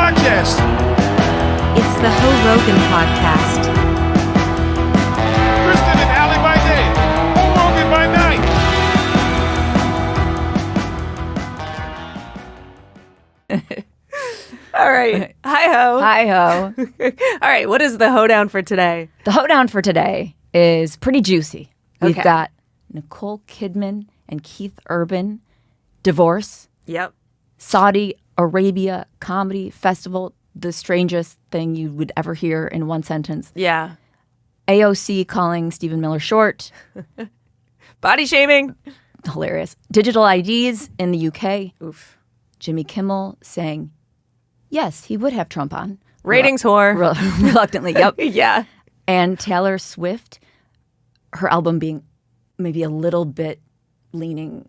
podcast. It's the Hoe Rogan podcast. Kristen and Alli by day, Hoe Rogan by night. All right. Hi-ho. Hi-ho. All right. What is the hoedown for today? The hoedown for today is pretty juicy. We've Okay. got Nicole Kidman and Keith Urban, divorce, Yep. Saudi Arabia Comedy Festival, the strangest thing you would ever hear in one sentence. Yeah. AOC calling Stephen Miller short. Body shaming. Hilarious. Digital IDs in the UK. Oof. Jimmy Kimmel saying, yes, he would have Trump on. Ratings whore. Reluctantly, yep. Yeah. And Taylor Swift, her album being maybe a little bit leaning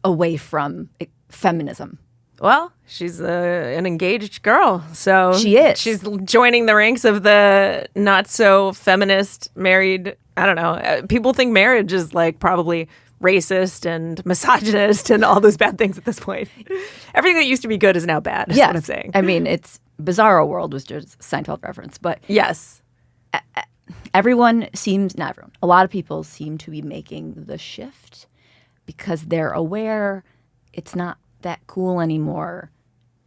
away from feminism. Well, she's an engaged girl, so She is. She's joining the ranks of the not so feminist married. I don't know. People think marriage is like probably racist and misogynist and all those bad things at this point. Everything that used to be good is now bad. Is what I'm saying. I mean, it's Bizarro World was just a Seinfeld reference, but Yes. everyone seems, not everyone, a lot of people seem to be making the shift because they're aware it's not that cool anymore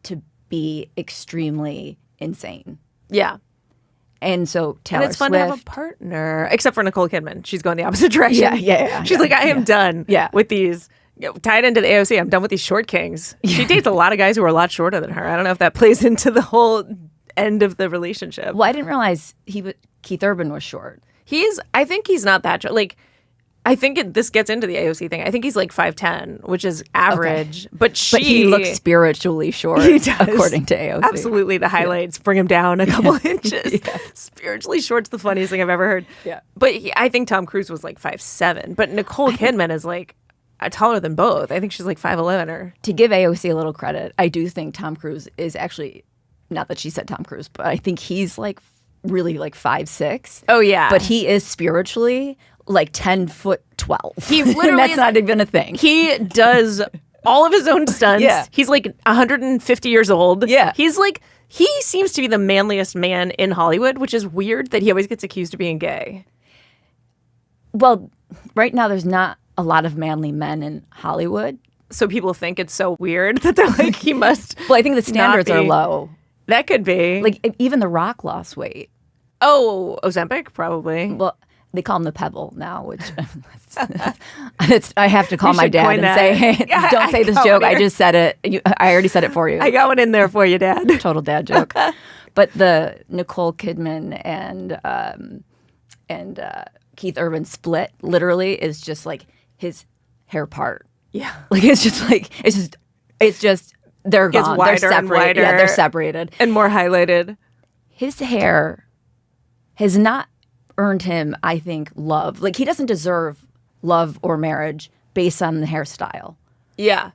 to be extremely insane. Yeah. And so Taylor And it's fun Swift, to have a partner, except for Nicole Kidman. She's going the opposite direction. Yeah. She's like, I am done Yeah. with these. Tied into the AOC, I'm done with these short kings. She dates a lot of guys who are a lot shorter than her. I don't know if that plays into the whole end of the relationship. Well, I didn't realize Keith Urban was short. I think he's not that short. Like, I think this gets into the AOC thing. I think he's like 5'10", which is average. But But he looks spiritually short, He does. according to AOC. Absolutely. The highlights bring him down a couple inches. Spiritually short's the funniest thing I've ever heard. Yeah. But I think Tom Cruise was like 5'7". But Nicole Kidman is like taller than both. I think she's like 5'11" or... To give AOC a little credit, I do think Tom Cruise is actually, not that she said Tom Cruise, but I think he's like really like 5'6". Oh, yeah. But he is spiritually like 10'12". He literally and that's is- not even a thing. He does all of his own stunts. Yeah. He's like 150 years old. Yeah. He seems to be the manliest man in Hollywood, which is weird that he always gets accused of being gay. Well, right now there's not a lot of manly men in Hollywood. So people think it's so weird that they're like, he must. Well, I think the standards are be. low. That could be. Like even The Rock lost weight. Oh, Ozempic, probably. Well, they call him the Pebble now, which I have to call You my should dad coin and that. say, hey, Yeah, don't say this got joke. one I here. just said it. I already said it for you. I got one in there for you, Dad. Total dad joke. But the Nicole Kidman and Keith Urban split literally is just like his hair part. Yeah. Like it's just they're Gets gone. wider They're and separated. wider. Yeah, they're separated. And more highlighted. His hair has not earned him, I think, love. Like he doesn't deserve love or marriage based on the hairstyle. Yeah.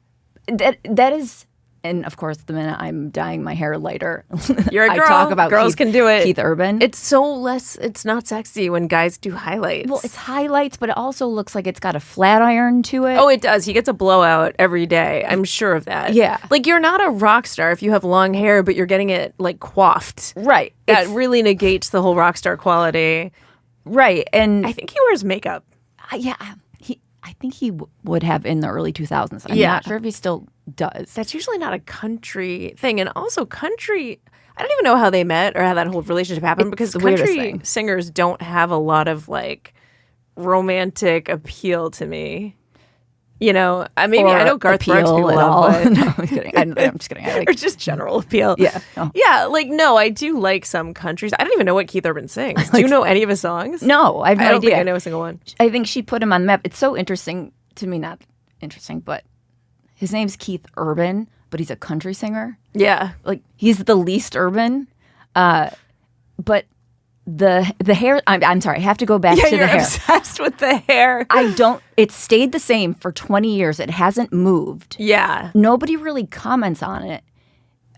That is, and of course, the minute I'm dyeing my hair lighter, You're a I girl. talk about Girls can do it. Keith Urban. It's not sexy when guys do highlights. Well, it's highlights, but it also looks like it's got a flat iron to it. Oh, it does. He gets a blowout every day. I'm sure of that. Yeah. Like, you're not a rock star if you have long hair, but you're getting it, like, coiffed. right. That It's- really negates the whole rock star quality. right. And I think he wears makeup. yeah, I think he would have in the early 2000s. I'm Yeah. not sure if he still does. That's usually not a country thing. And also, country, I don't even know how they met or how that whole relationship happened because the weirdest country thing. singers don't have a lot of, like, romantic appeal to me. You know, I know Garth Brooks appeal people at love, all. but... No, I'm kidding. I'm just kidding. I or like, just general appeal. Yeah, no. Yeah, like, no, I do like some countries. I don't even know what Keith Urban sings. Do you know any of his songs? no, I have no I don't idea. think I know a single one. I think she put him on the map. It's so interesting to me, not interesting, but his name's Keith Urban, but he's a country singer. Yeah. Like he's the least urban. But the hair, I'm sorry, I have to go back Yeah, to you're the hair. obsessed with the hair. It stayed the same for 20 years. It hasn't moved. Yeah. Nobody really comments on it.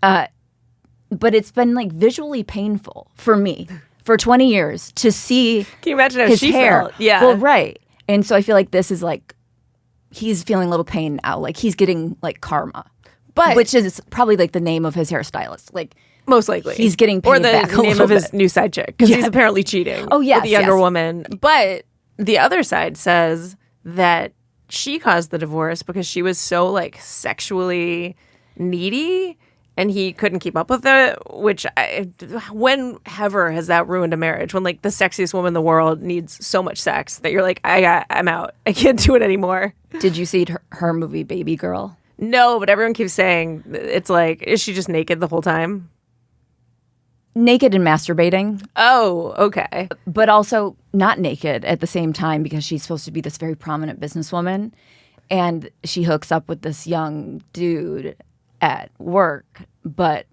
But it's been like visually painful for me for 20 years to see Can you imagine how his she hair. felt? Yeah. Well, right. And so I feel like this is like, he's feeling a little pain now. Like he's getting like karma. But which is probably like the name of his hairstylist. Like most likely he's getting paid or the back a name little of his bit. new side chick because he's apparently cheating. Oh, yes, with the younger yes. woman. But the other side says that she caused the divorce because she was so like sexually needy and he couldn't keep up with it. Which whenever has that ruined a marriage? When like the sexiest woman in the world needs so much sex that you're like, I'm out. I can't do it anymore. Did you see her movie Baby Girl? No, but everyone keeps saying it's like, is she just naked the whole time? Naked and masturbating, Oh, okay. but also not naked at the same time because she's supposed to be this very prominent businesswoman. And she hooks up with this young dude at work. But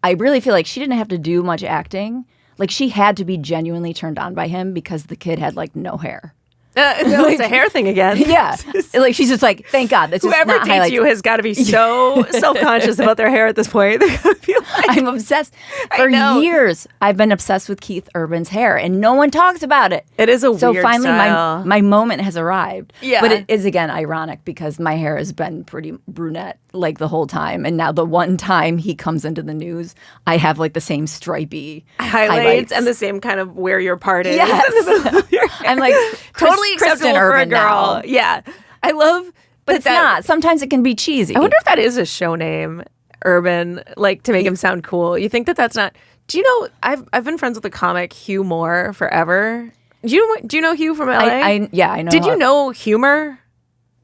I really feel like she didn't have to do much acting. Like she had to be genuinely turned on by him because the kid had like no hair. No, it's a hair thing again. Yeah. Like she's just like, thank God. That's just Whoever not dates highlights. you has got to be so self-conscious about their hair at this point. They're gonna be like, I'm obsessed. For know. years, I've been obsessed with Keith Urban's hair, and no one talks about it. it is a So weird finally, style. my moment has arrived. Yeah. But it is, again, ironic because my hair has been pretty brunette like the whole time. And now the one time he comes into the news, I have like the same stripy highlights and the same kind of where your part is. Yes. in the middle of your hair. I'm like, totally Kristen acceptable for a Urban girl. now. Yeah, I love. But it's not. Sometimes it can be cheesy. I wonder if that is a show name, Urban, like to make him sound cool. You think that that's not? Do you know? I've been friends with the comic Hugh Moore forever. Do you know Hugh from LA? I know. Did you know humor?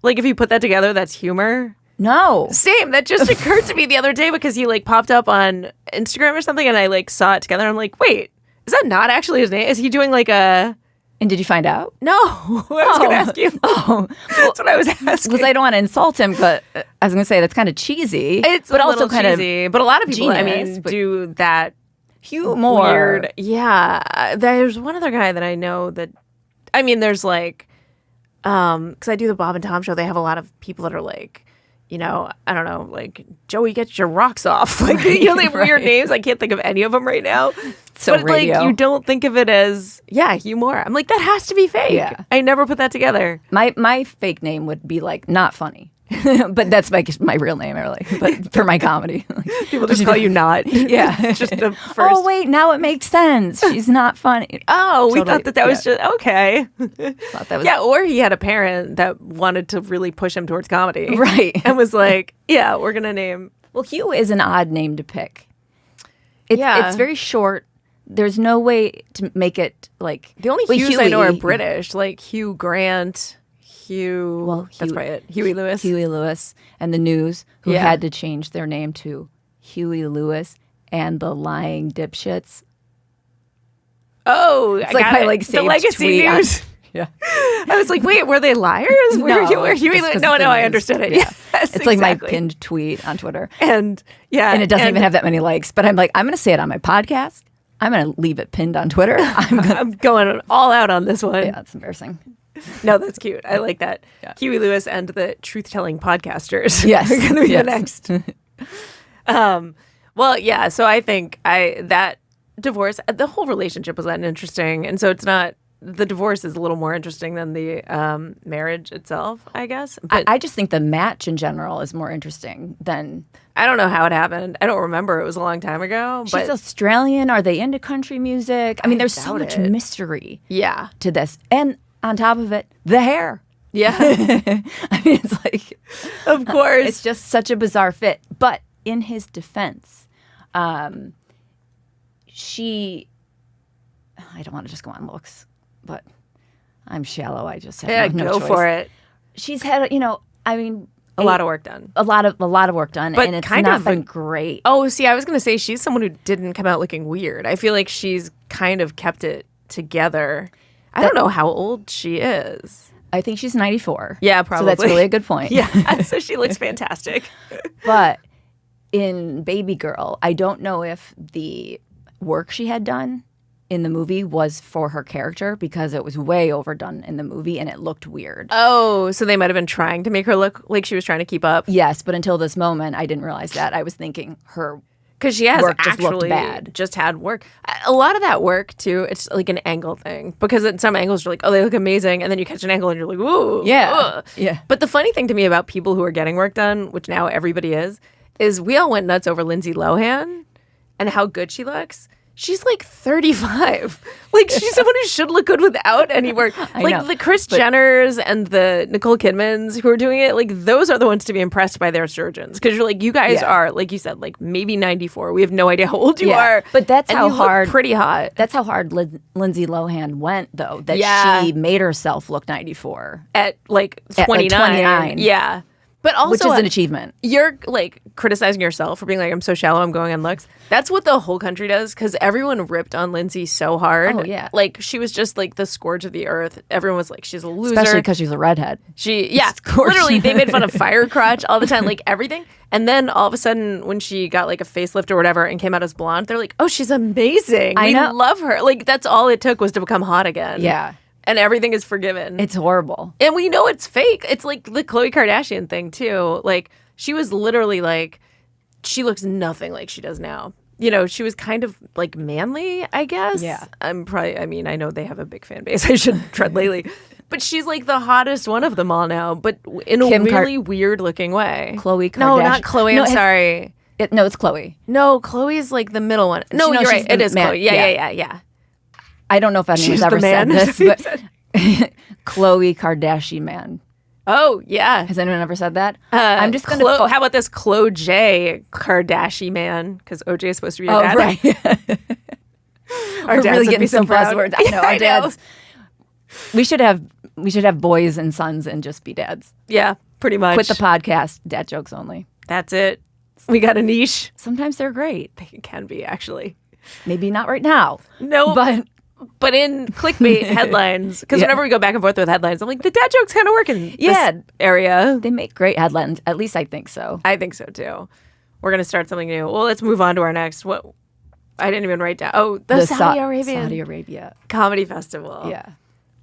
Like if you put that together, that's humor. No. Same. That just occurred to me the other day because he like popped up on Instagram or something, and I like saw it together. And I'm like, wait, is that not actually his name? Is he doing like a? And did you find out? No, I was going to ask you. Oh, That's what I was asking. because I don't want to insult him, but I was going to say that's kind of cheesy. It's but a also little kind cheesy, but a lot of people, genius, but- do that Hugh Moore. weird. Yeah, there's one other guy that I know that. I mean, there's like, because I do the Bob and Tom show. They have a lot of people that are like, you know, I don't know, like Joey gets your rocks off. Like you know, they have weird names. I can't think of any of them right now. So but radio. like, you don't think of it as Hugh Moore. I'm like, that has to be fake. Yeah. I never put that together. My fake name would be like not funny, but that's my real name, really. But for my comedy, People just call you not. yeah. It's just the first. Oh wait, now it makes sense. She's not funny. Oh, we Totally, thought that was just okay. Thought that was Yeah, or he had a parent that wanted to really push him towards comedy. right. And was like, yeah, we're going to name. Well, Hugh is an odd name to pick. Yeah. It's very short. There's no way to make it like The only well, Hughes I know are Huey- British, like Hugh Grant, Hugh. Well, that's Huey- probably it. Huey Lewis. Huey Lewis and the News, who Yeah. had to change their name to Huey Lewis and the Lying Dipshits. Oh, I like got my, it. like, the saved Legacy tweet on- News. Yeah. I was like, wait, were they liars? Where Huey? just 'cause No, of the I news. understood it. Yeah. Yes, It's like my exactly. pinned tweet on Twitter. And yeah, And it doesn't even have that many likes. But I'm like, I'm going to say it on my podcast. I'm going to leave it pinned on Twitter. I'm going all out on this one. Yeah, it's embarrassing. No, that's cute. I like that. Yeah. Huey Lewis and the truth-telling podcasters. Yes. are going to be Yes. the next. Well, yeah. So I think that divorce, the whole relationship was uninteresting, and so it's not. The divorce is a little more interesting than the marriage itself, I guess. But I just think the match in general is more interesting than. I don't know how it happened. I don't remember. It was a long time ago. She's But Australian. Are they into country music? I mean, there's so doubt much it. mystery yeah, to this. And on top of it, the hair. yeah, I mean, it's like. of course. It's just such a bizarre fit. But in his defense, she. I don't want to just go on looks, but I'm shallow. I just have yeah, no go choice. for it. She's had, I mean, A lot of work done. a lot of work done, But and it's kind not of been like- great. Oh, see, I was going to say she's someone who didn't come out looking weird. I feel like she's kind of kept it together. I don't know how old she is. I think she's 94. Yeah, So that's probably. really a good point. Yeah, so she looks fantastic. But in Baby Girl, I don't know if the work she had done in the movie was for her character because it was way overdone in the movie and it looked weird. Oh, so they might have been trying to make her look like she was trying to keep up. Yes, but until this moment, I didn't realize that. I was thinking her Because she has work just looked actually bad. just had work. A lot of that work, too, it's like an angle thing. Because at some angles, you're like, oh, they look amazing. And then you catch an angle and you're like, ooh. Yeah. Ugh. Yeah. But the funny thing to me about people who are getting work done, which now everybody is we all went nuts over Lindsay Lohan and how good she looks. She's like 35. Like, she's someone who should look good without any work. Like, the Kris Jenners and the Nicole Kidmans who are doing it, like, those are the ones to be impressed by their surgeons. Because you're like, you guys are, like you said, like, maybe 94. We have no idea how old you are. But that's and how you hard. look pretty hot. That's how hard Lindsay Lohan went, though. That she made herself look 94 At, like, 29. 29. Yeah. But also, which is an achievement. You're like criticizing yourself for being like, I'm so shallow, I'm going on looks. That's what the whole country does because everyone ripped on Lindsay so hard. Oh, yeah. Like, she was just like the scourge of the earth. Everyone was like, she's a loser. Especially because she's a redhead. Literally, they made fun of fire crotch all the time, like everything. And then all of a sudden, when she got like a facelift or whatever and came out as blonde, they're like, oh, she's amazing. I know. love her. Like, that's all it took was to become hot again. Yeah. And everything is forgiven. It's horrible. And we know it's fake. It's like the Khloe Kardashian thing, too. Like, she was literally like, she looks nothing like she does now. You know, she was kind of like manly, I guess. Yeah. I know they have a big fan base. I should tread lightly. But she's like the hottest one of them all now, but in a really weird looking way. Khloe Kardashian. No, not Khloe. I'm sorry. No, it's Khloe. No, Khloe is like the middle one. No, you're right. It is Khloe. Yeah. I don't know if anyone's ever said this, but Khloe Kardashian man. Oh, yeah. Has anyone ever said that? I'm just going to... How about this Khloe J. Kardashian man? Because OJ is supposed to be your dad. Right. Our We're dads really would getting be so some proud. buzzwords. I know, our I know. dads. We should have boys and sons and just be dads. Yeah, pretty much. Quit the podcast, dad jokes only. That's it. We got a niche. Sometimes they're great. It can be, actually. Maybe not right now. No, but in clickbait headlines, because whenever we go back and forth with headlines, I'm like, the dad jokes kind of work in this area. They make great headlines. At least I think so. I think so, too. We're going to start something new. Well, let's move on to our next. What? I didn't even write down. Oh, the Saudi Arabia Comedy Festival. Yeah.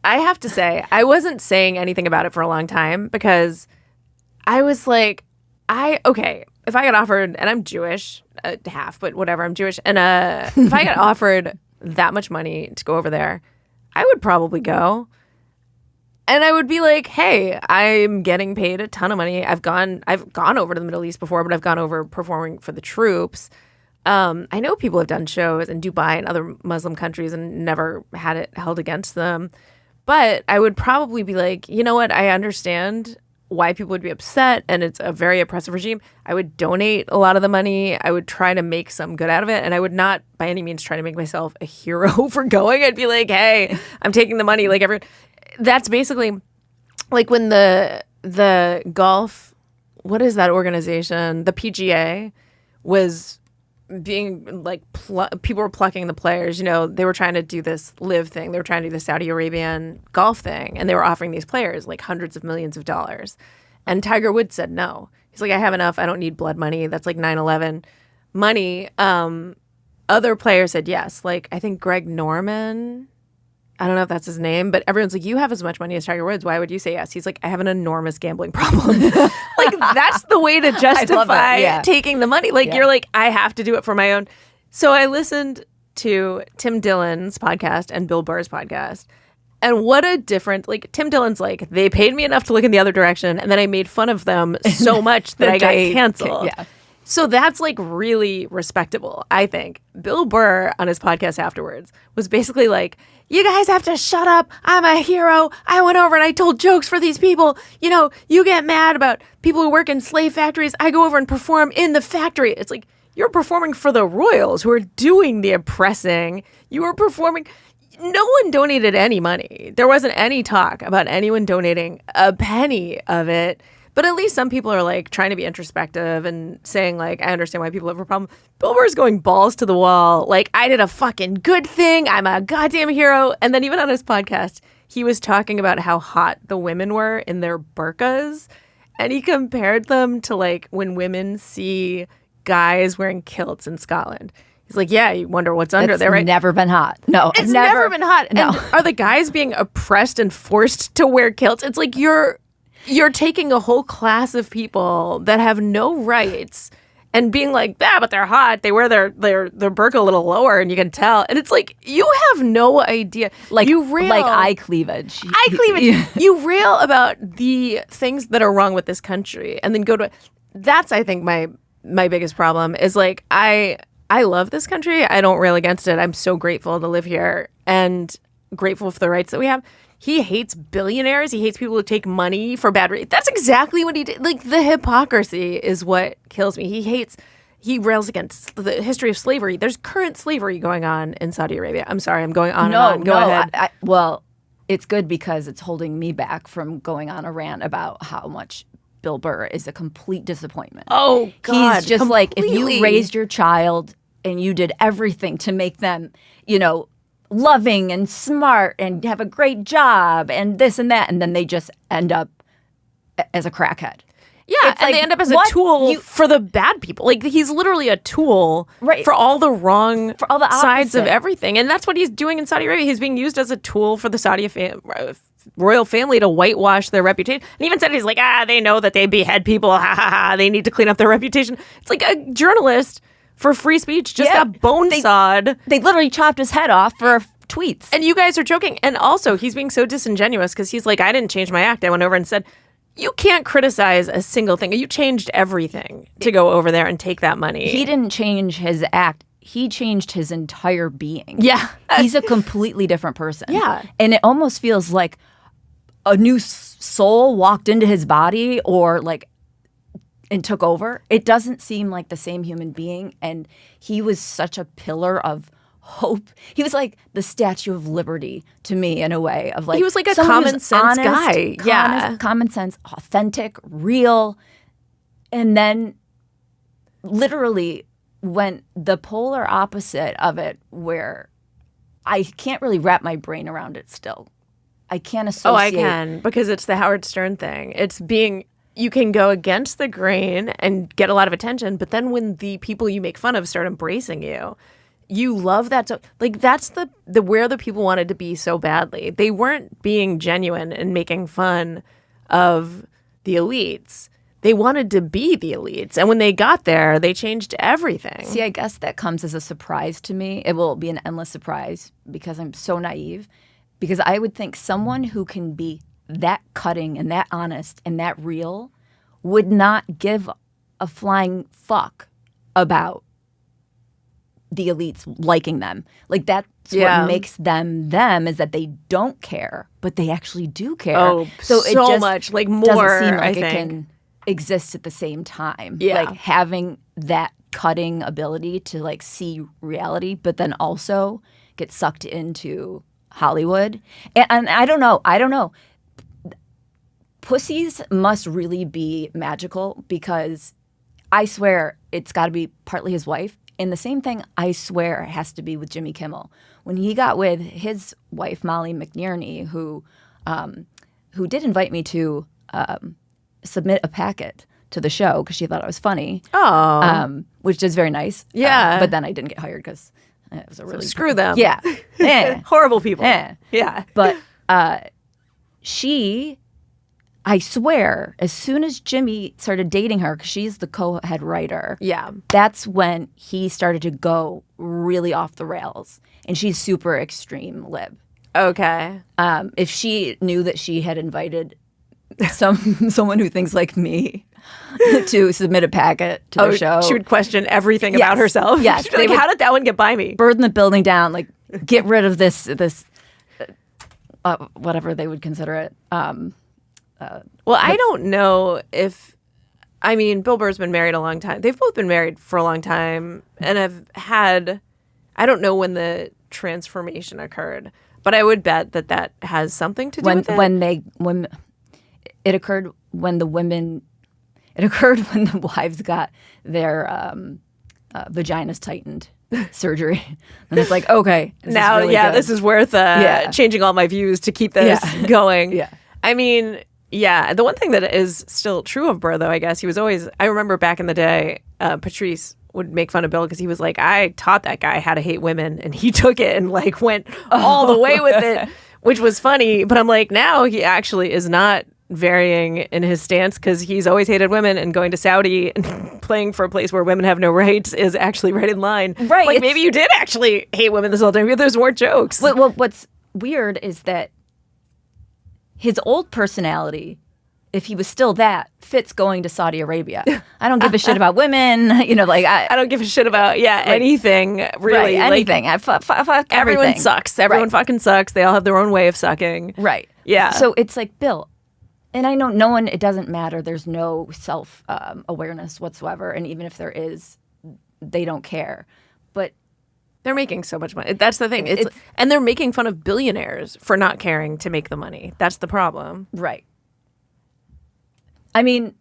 I have to say, I wasn't saying anything about it for a long time because I was like, if I got offered, and I'm Jewish, half, but whatever, I'm Jewish, and if I got offered that much money to go over there, I would probably go. And I would be like, hey, I'm getting paid a ton of money. I've gone over to the Middle East before, but I've gone over performing for the troops. I know people have done shows in Dubai and other Muslim countries and never had it held against them. But I would probably be like, you know what? I understand why people would be upset, and it's a very oppressive regime. I would donate a lot of the money. I would try to make some good out of it, and I would not by any means try to make myself a hero for going. I'd be like, hey, I'm taking the money. Like everyone. That's basically like when the golf, what is that organization? The PGA was being like, people were plucking the players. You know, they were trying to do this live thing. They were trying to do the Saudi Arabian golf thing. And they were offering these players like hundreds of millions of dollars. And Tiger Woods said no. He's like, I have enough. I don't need blood money. That's like 9/11 money. Other players said yes. Like, I think Greg Norman, I don't know if that's his name, but everyone's like, you have as much money as Tiger Woods. Why would you say yes? He's like, I have an enormous gambling problem. Like, that's the way to justify taking the money. Like, you're like, I have to do it for my own. So I listened to Tim Dillon's podcast and Bill Burr's podcast. And what a different, like, Tim Dillon's like, they paid me enough to look in the other direction, and then I made fun of them so much that I got canceled. Yeah. So that's like really respectable, I think. Bill Burr on his podcast afterwards was basically like, you guys have to shut up. I'm a hero. I went over and I told jokes for these people. You know, you get mad about people who work in slave factories. I go over and perform in the factory. It's like, you're performing for the royals who are doing the oppressing. You are performing. No one donated any money. There wasn't any talk about anyone donating a penny of it. But at least some people are like trying to be introspective and saying like, I understand why people have a problem. Bill Burr's going balls to the wall. Like, I did a fucking good thing. I'm a goddamn hero. And then even on his podcast, he was talking about how hot the women were in their burqas. And he compared them to like when women see guys wearing kilts in Scotland. He's like, yeah, you wonder what's under there, right? Never been hot. No, it's never been hot. No. And are the guys being oppressed and forced to wear kilts? It's like you're taking a whole class of people that have no rights and being like, yeah, but they're hot. They wear their burqa a little lower, and you can tell. And it's like, you have no idea. Like you rail, like eye cleavage. eye cleavage. You rail about the things that are wrong with this country, and then go to. That's, I think, my biggest problem is like I love this country. I don't rail against it. I'm so grateful to live here and grateful for the rights that we have. He hates billionaires. He hates people who take money for bad reasons. That's exactly what he did. Like, the hypocrisy is what kills me. He rails against the history of slavery. There's current slavery going on in Saudi Arabia. I'm sorry, I'm going on and on. Go ahead. Well, it's good because it's holding me back from going on a rant about how much Bill Burr is a complete disappointment. Oh, God. He's just like, if you raised your child and you did everything to make them, loving and smart and have a great job and this and that, and then they just end up as a crackhead. Yeah, it's and like, they end up as a tool for the bad people. Like, he's literally a tool for all the wrong for all the sides of everything. And that's what he's doing in Saudi Arabia. He's being used as a tool for the Saudi royal family to whitewash their reputation. And even said, he's like, they know that they behead people. Ha, ha, ha. They need to clean up their reputation. It's like a journalist for free speech just got bone-sawed. They literally chopped his head off for tweets. And you guys are joking. And also, he's being so disingenuous because he's like, I didn't change my act. I went over and said, you can't criticize a single thing. You changed everything to go over there and take that money. He didn't change his act. He changed his entire being. Yeah. He's a completely different person. Yeah. And it almost feels like a new soul walked into his body and took over. It doesn't seem like the same human being. And he was such a pillar of hope. He was like the Statue of Liberty to me, in a way of like, he was like a common sense guy. Common sense, authentic, real. And then literally went the polar opposite of it, where I can't really wrap my brain around it still. I can't associate. Oh, I can, because it's the Howard Stern thing. It's being, you can go against the grain and get a lot of attention, but then when the people you make fun of start embracing you, you love that. So, like, that's the where the people wanted to be so badly. They weren't being genuine and making fun of the elites. They wanted to be the elites. And when they got there, they changed everything. See, I guess that comes as a surprise to me. It will be an endless surprise because I'm so naive. Because I would think someone who can be that cutting and that honest and that real would not give a flying fuck about the elites liking them. Like, that's what makes them them, is that they don't care, but they actually do care. Oh, so it just much. Like, more, doesn't seem like I it think. can exist at the same time. Yeah. Like, having that cutting ability to, like, see reality, but then also get sucked into Hollywood. And I don't know. Pussies must really be magical, because I swear it's got to be partly his wife. And the same thing, I swear, has to be with Jimmy Kimmel. When he got with his wife, Molly McNierney, who did invite me to submit a packet to the show because she thought I was funny. Oh. Which is very nice. Yeah. But then I didn't get hired because it was a really... Screw them. Yeah. Horrible people. Yeah. But she... I swear, as soon as Jimmy started dating her, because she's the co-head writer, that's when he started to go really off the rails. And she's super extreme lib. Okay. If she knew that she had invited someone who thinks like me to submit a packet to the show, she would question everything about herself. Yes. She'd be like, how did that one get by me? Burn the building down, like, get rid of this whatever they would consider it. Well, I don't know if, I mean, Bill Burr's been married a long time. They've both been married for a long time and have had, I don't know when the transformation occurred, but I would bet that has something to do with it. When it occurred when the wives got their vaginas tightened surgery. And it's like, okay. Now, really good. this is worth changing all my views to keep this going. Yeah. I mean, yeah, the one thing that is still true of Burr, though, I guess, he was always, I remember back in the day, Patrice would make fun of Bill because he was like, I taught that guy how to hate women, and he took it and, like, went all the way with it, which was funny. But I'm like, now he actually is not varying in his stance because he's always hated women, and going to Saudi and playing for a place where women have no rights is actually right in line. Right. Like maybe you did actually hate women this whole time. Maybe there's more jokes. Well, what's weird is that his old personality, if he was still that, fits going to Saudi Arabia. I don't give a shit about women. You know, like I don't give a shit about anything really. Right, anything. I fuck Everyone everything. sucks. Everyone fucking sucks. They all have their own way of sucking. Right. Yeah. So it's like, Bill, and I know no one, it doesn't matter. There's no self awareness whatsoever. And even if there is, they don't care. But they're making so much money. That's the thing. And they're making fun of billionaires for not caring to make the money. That's the problem. Right. I mean,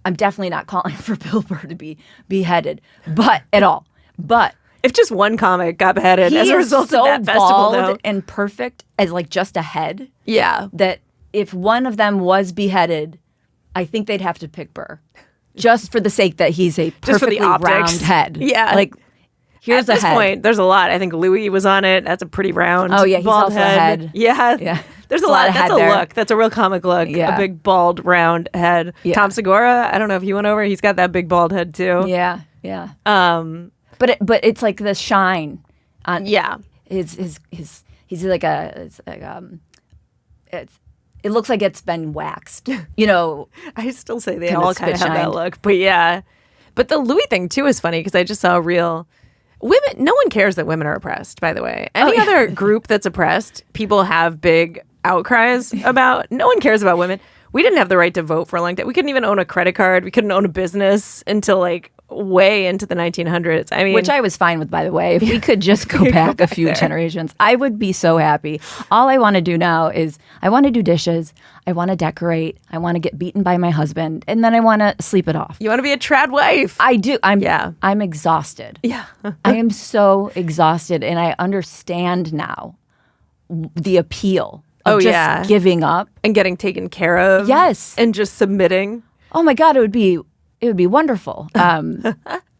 I'm definitely not calling for Bill Burr to be beheaded, but at all. But if just one comic got beheaded he as a is result so of that festival, bald though, and perfect as like just a head. Yeah. That if one of them was beheaded, I think they'd have to pick Burr, just for the sake that he's a perfectly round head. Yeah. Like here's at a this head. point, there's a lot. I think Louis was on it. That's a pretty round. Oh yeah, he's bald also head. a head. Yeah. Yeah. There's a There's a lot lot. of That's head a there. look. That's a real comic look. Yeah. A big bald round head. Yeah. Tom Segura. I don't know if he went over. He's got that big bald head too. Yeah, yeah. But it's like the shine on his he's like it looks like it's been waxed. You know, I still say they Kinda all kind of have that spit-shined. look. But yeah. But the Louis thing too is funny because I just saw a real women. No one cares that women are oppressed, by the way. Any other group that's oppressed, people have big outcries about. No one cares about women. We didn't have the right to vote for a long time. We couldn't even own a credit card. We couldn't own a business until like way into the 1900s. I mean, which I was fine with, by the way. If we could just go back a few generations, I would be so happy. All I want to do now is I want to do dishes. I want to decorate. I want to get beaten by my husband, and then I want to sleep it off. you want to be a trad wife. I do. Yeah. I'm exhausted. Yeah. I am so exhausted, and I understand now the appeal of just giving up. And getting taken care of. Yes. And just submitting. Oh my God, it would be wonderful.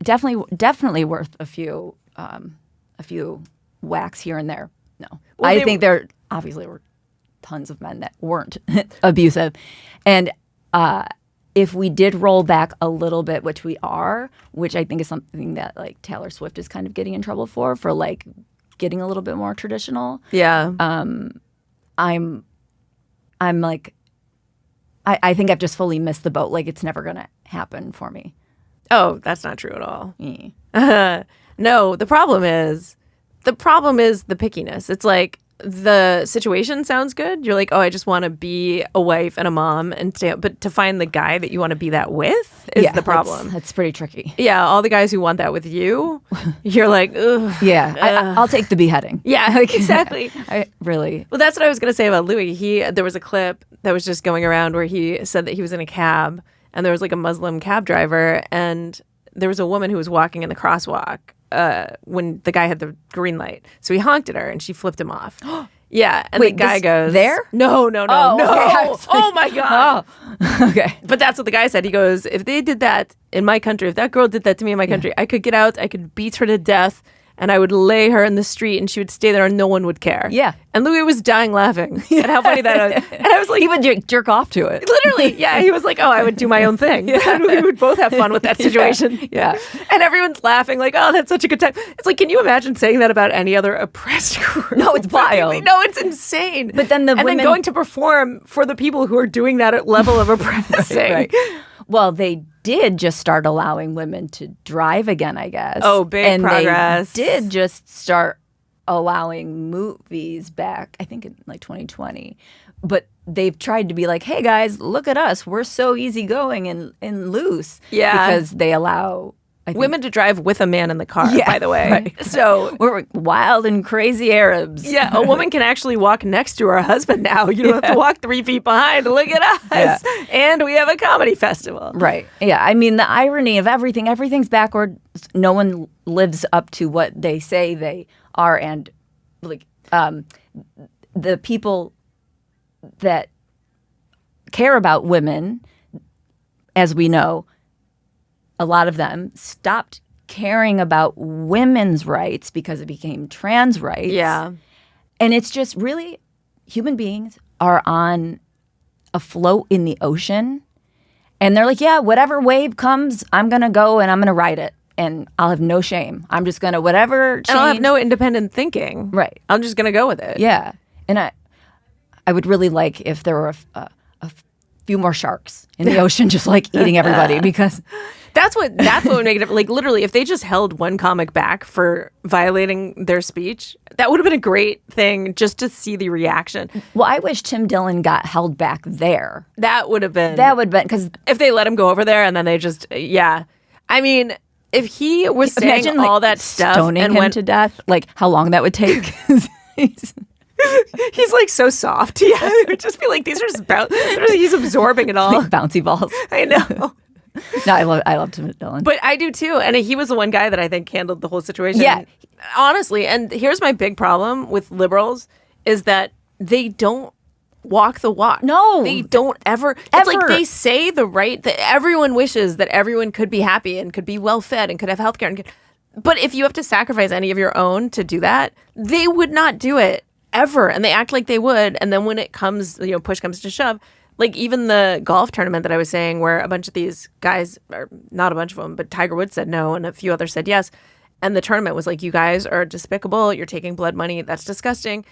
Definitely worth a few whacks here and there. No, Well, I think there obviously were tons of men that weren't abusive, and if we did roll back a little bit, which we are, which I think is something that like Taylor Swift is kind of getting in trouble for like getting a little bit more traditional. Yeah. I'm like, I think I've just fully missed the boat. Like it's never gonna happen for me. Oh, that's not true at all. Eh. No, the problem is the pickiness. It's like the situation sounds good. You're like, oh, I just want to be a wife and a mom and stay. But to find the guy that you want to be that with is the problem. That's pretty tricky. Yeah, all the guys who want that with you, you're like, ugh. Yeah, I'll take the beheading. Yeah, Like, exactly. I really. Well, that's what I was going to say about Louis. There was a clip that was just going around where he said that he was in a cab and there was like a Muslim cab driver and there was a woman who was walking in the crosswalk when the guy had the green light. So he honked at her and she flipped him off. Yeah. And Wait, the guy this goes, there? No. Oh, okay. I was like, Oh my God. Oh, okay. But that's what the guy said. He goes, if they did that in my country, if that girl did that to me in my country, I could get out, I could beat her to death, and I would lay her in the street and she would stay there and no one would care. Yeah. And Louis was dying laughing at how funny that was. And I was like, He would jerk off to it. literally, yeah. He was like, oh, I would do my own thing. And we would both have fun with that situation. Yeah. And everyone's laughing like, oh, that's such a good time. It's like, can you imagine saying that about any other oppressed group? No, it's wild. No, it's insane. But then and women then going to perform for the people who are doing that level of oppressing. Right. Well, they did just start allowing women to drive again, I guess. Oh, big progress. They did just start allowing movies back, I think in like 2020. But they've tried to be like, hey guys, look at us. We're so easygoing and loose. Yeah. Because they allow women to drive with a man in the car, Yeah, by the way. right. So we're wild and crazy Arabs. yeah, a woman can actually walk next to her husband now. You don't have to walk 3 feet behind. Look at us. Yeah. And we have a comedy festival. Right. Yeah. I mean, the irony of everything's backwards. No one lives up to what they say they are. And like the people that care about women, as we know, a lot of them stopped caring about women's rights because it became trans rights. Yeah. And it's just really human beings are on afloat in the ocean. And they're like, yeah, whatever wave comes, I'm going to go and I'm going to ride it. And I'll have no shame. I'm just going to whatever change. And I'll have no independent thinking. Right. I'm just going to go with it. Yeah. And I would really like if there were a few more sharks in the ocean just like eating everybody because That's what would make it. Like literally, if they just held one comic back for violating their speech, that would have been a great thing just to see the reaction. well, I wish Tim Dillon got held back there. That would have been. Because if they let him go over there and then they just I mean, if he was saying imagine all like, that stuff stoning and him went to death, like how long that would take. he's like so soft. Yeah, it would just be like these are just he's absorbing it all. Like bouncy balls. I know. No, I love Tim Dillon. But I do too. And he was the one guy that I think handled the whole situation. Yeah. Honestly. And here's my big problem with liberals is that they don't walk the walk. No. They don't ever. It's like they say the right that everyone wishes that everyone could be happy and could be well fed and could have healthcare. But if you have to sacrifice any of your own to do that, they would not do it ever. And they act like they would. And then when it comes, push comes to shove, like even the golf tournament that I was saying where a bunch of these guys, or not a bunch of them, but Tiger Woods said no and a few others said yes. And the tournament was like, you guys are despicable. You're taking blood money. That's disgusting.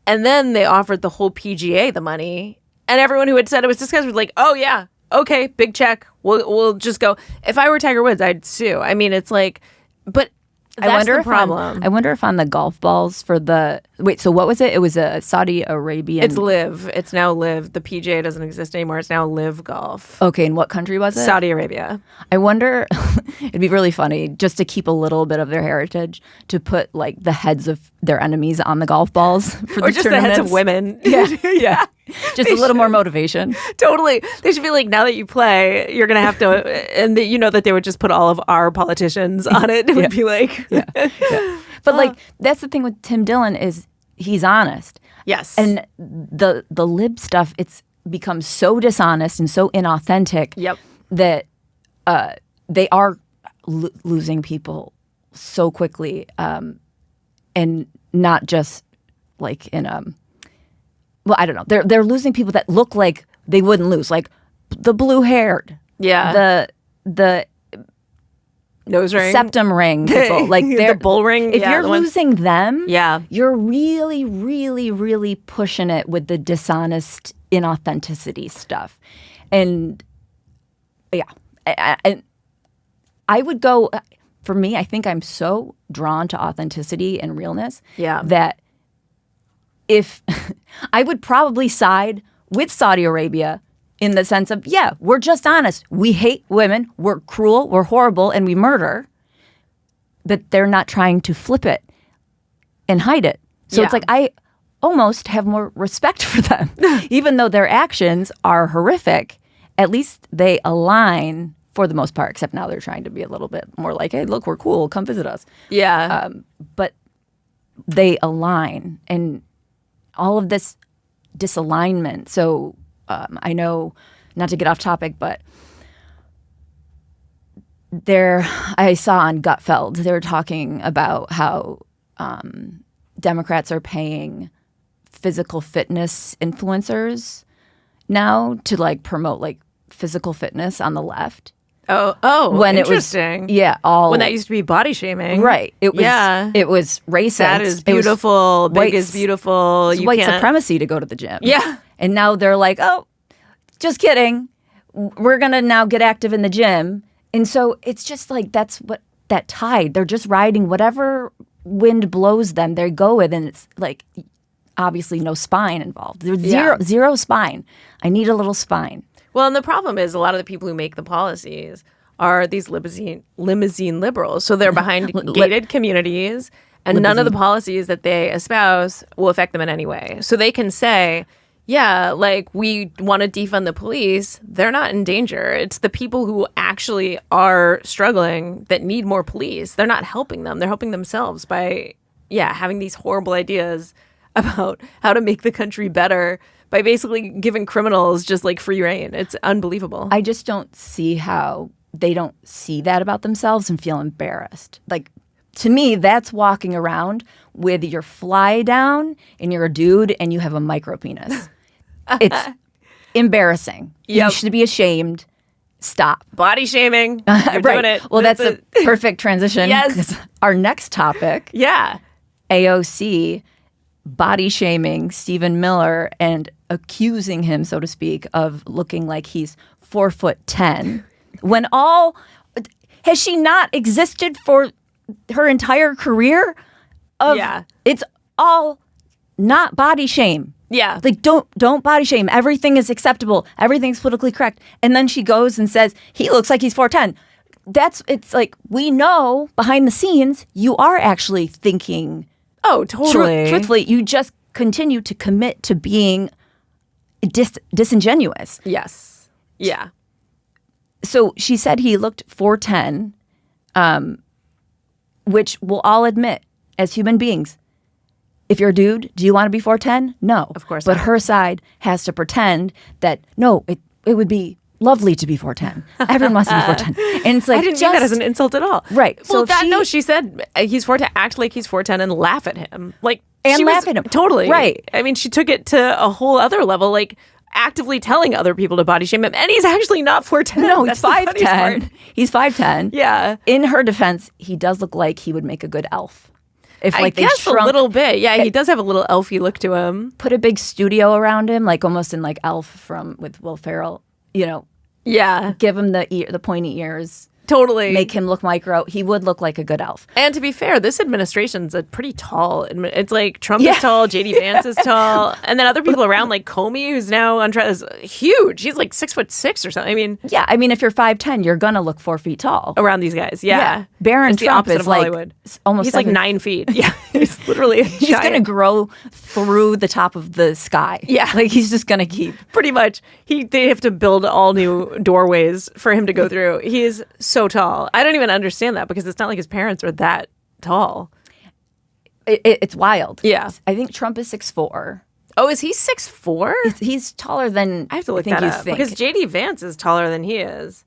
And then they offered the whole PGA the money. And everyone who had said it was disgusting was like, oh, yeah, okay, big check. We'll just go. If I were Tiger Woods, I'd sue. I mean, it's like, but that's the problem. I wonder if on the golf balls for the so what was it? It was a Saudi Arabian. It's Live. It's now Live. The PGA doesn't exist anymore. It's now Live Golf. Okay, and what country was it? Saudi Arabia. I wonder. It'd be really funny just to keep a little bit of their heritage to put like the heads of their enemies on the golf balls for or the just the heads of women. Yeah, yeah. Just a little more motivation. Totally. They should be like, now that you play, you're going to have to, and that they would just put all of our politicians on it. It would be like. Yeah. But like, that's the thing with Tim Dillon is he's honest. Yes. And the lib stuff, it's become so dishonest and so inauthentic Yep. that they are losing people so quickly, and not just like in well, I don't know. They're losing people that look like they wouldn't lose, like the blue-haired, Yeah. the Nose ring. septum ring people, like the they're bull ring. If Yeah, you're the ones- losing them, Yeah. you're really, really, really pushing it with the dishonest inauthenticity stuff, and yeah, I would go. For me, I think I'm so drawn to authenticity and realness. Yeah. That if I would probably side with Saudi Arabia in the sense of, yeah, we're just honest. We hate women. We're cruel. We're horrible. And we murder. But they're not trying to flip it and hide it. So Yeah. it's like I almost have more respect for them. Even though their actions are horrific, at least they align for the most part, except now they're trying to be a little bit more like, hey, look, we're cool. Come visit us. Yeah. But they align, and all of this disalignment. So I know, not to get off topic, but I saw on Gutfeld, they were talking about how Democrats are paying physical fitness influencers now to like promote like physical fitness on the left. Oh, When interesting. when that used to be body shaming. right. It was Yeah. it was racist. That is It was beautiful. Big white- is beautiful. It's You white can't. supremacy to go to the gym. Yeah. And now they're like, oh, just kidding. We're going to now get active in the gym. And so it's just like that's what that tide. They're just riding whatever wind blows them. They go with, and it's like obviously no spine involved. There's zero spine. I need a little spine. Well, and the problem is a lot of the people who make the policies are these limousine liberals. So they're behind gated communities, and none of the policies that they espouse will affect them in any way. So they can say, yeah, like we want to defund the police. They're not in danger. It's the people who actually are struggling that need more police. They're not helping them. They're helping themselves by, having these horrible ideas about how to make the country better by basically giving criminals just like free reign. It's unbelievable. I just don't see how they don't see that about themselves and feel embarrassed. Like, to me, that's walking around with your fly down and you're a dude and you have a micro penis. Yep. embarrassing. You should be ashamed. Stop. Body shaming. You're Right. doing it. Well, that's a perfect transition. Yes. 'Cause our next topic, Yeah. AOC body shaming Stephen Miller and accusing him, so to speak, of looking like he's 4'10", when has she not existed for her entire career? It's all not body shame. Yeah. Like don't body shame. Everything is acceptable. Everything's politically correct. And then she goes and says he looks like he's 4'10". It's like we know behind the scenes you are actually thinking. Oh, totally. Truthfully, you just continue to commit to being disingenuous. Yes. Yeah. So she said he looked 4'10", which we'll all admit as human beings. If you're a dude, do you want to be 4'10"? No. Of course But not. her side has to pretend that, no, it would be lovely to be 4'10". Everyone wants to be 4'10". And it's like, I didn't mean that as an insult at all. Right. Well, So she said he's 4'10", act like he's 4'10", and laugh at him. Like, And she laugh was- at him. Totally. Right. I mean, she took it to a whole other level, like actively telling other people to body shame him. And he's actually not 4'10". No, That's he's the funniest 5'10". part. He's 5'10". Yeah. In her defense, he does look like he would make a good elf. If I they guess shrunk, a little bit. Yeah, he does have a little elfy look to him. put a big studio around him, like almost in like Elf with Will Ferrell, Yeah. give him the pointy ears, Totally. make him look micro. He would look like a good elf. And to be fair, this administration's a pretty tall. It's like Trump Yeah. is tall, JD Vance is tall, and then other people around like Comey, who's now on trial, is huge. He's like 6'6" or something. I mean, Yeah, I mean, if you're 5'10", you're gonna look 4 feet tall. around these guys, yeah. Barron It's the Trump opposite is of like Hollywood. almost He's like 7 9 feet. Yeah, he's literally a He's gonna grow through the top of the sky. Yeah. like he's just gonna keep. pretty much. They have to build all new doorways for him to go through. He is so tall. I don't even understand that because it's not like his parents are that tall. It's wild. Yeah. I think Trump is 6'4". Oh, is he 6'4"? He's taller than I have to look think that you up think. because JD Vance is taller than he is.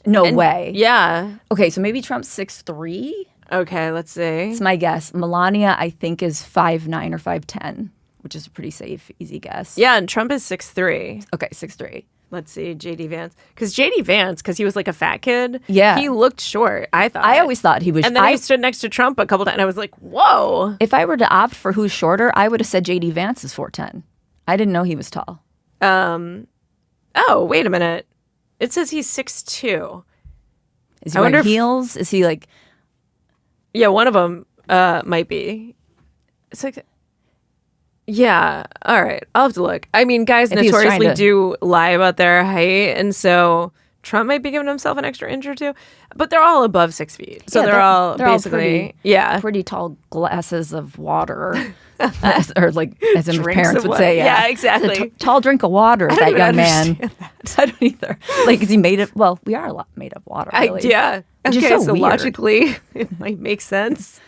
No way. Yeah. Okay, so maybe Trump's 6'3". Okay, let's see. It's my guess. Melania, I think, is 5'9" or 5'10", which is a pretty safe, easy guess. Yeah, and Trump is 6'3". Okay, 6'3". Let's see, JD Vance. Because JD Vance, because he was like a fat kid, Yeah. he looked short, I thought. I always thought he was. And then he stood next to Trump a couple times, and I was like, whoa. If I were to opt for who's shorter, I would have said J.D. Vance is 4'10". I didn't know he was tall. Oh, wait a minute. It says he's 6'2". Is he I wonder wearing if- heels? Is he like? Yeah, one of them might be. It's like, yeah, all right. I'll have to look. I mean, guys If he was trying notoriously to- do lie about their height, and so Trump might be giving himself an extra inch or two, but they're all above 6 feet. So Yeah, they're all they're all basically, yeah. pretty tall glasses of water, or like as in Drinks parents of would water. say. Yeah, It's a exactly. tall drink of water. don't That even young man. understand I don't either. Like, is he made of? Well, we are a lot made of water. Really. Yeah. Which is Okay, so so weird. logically, it might make sense.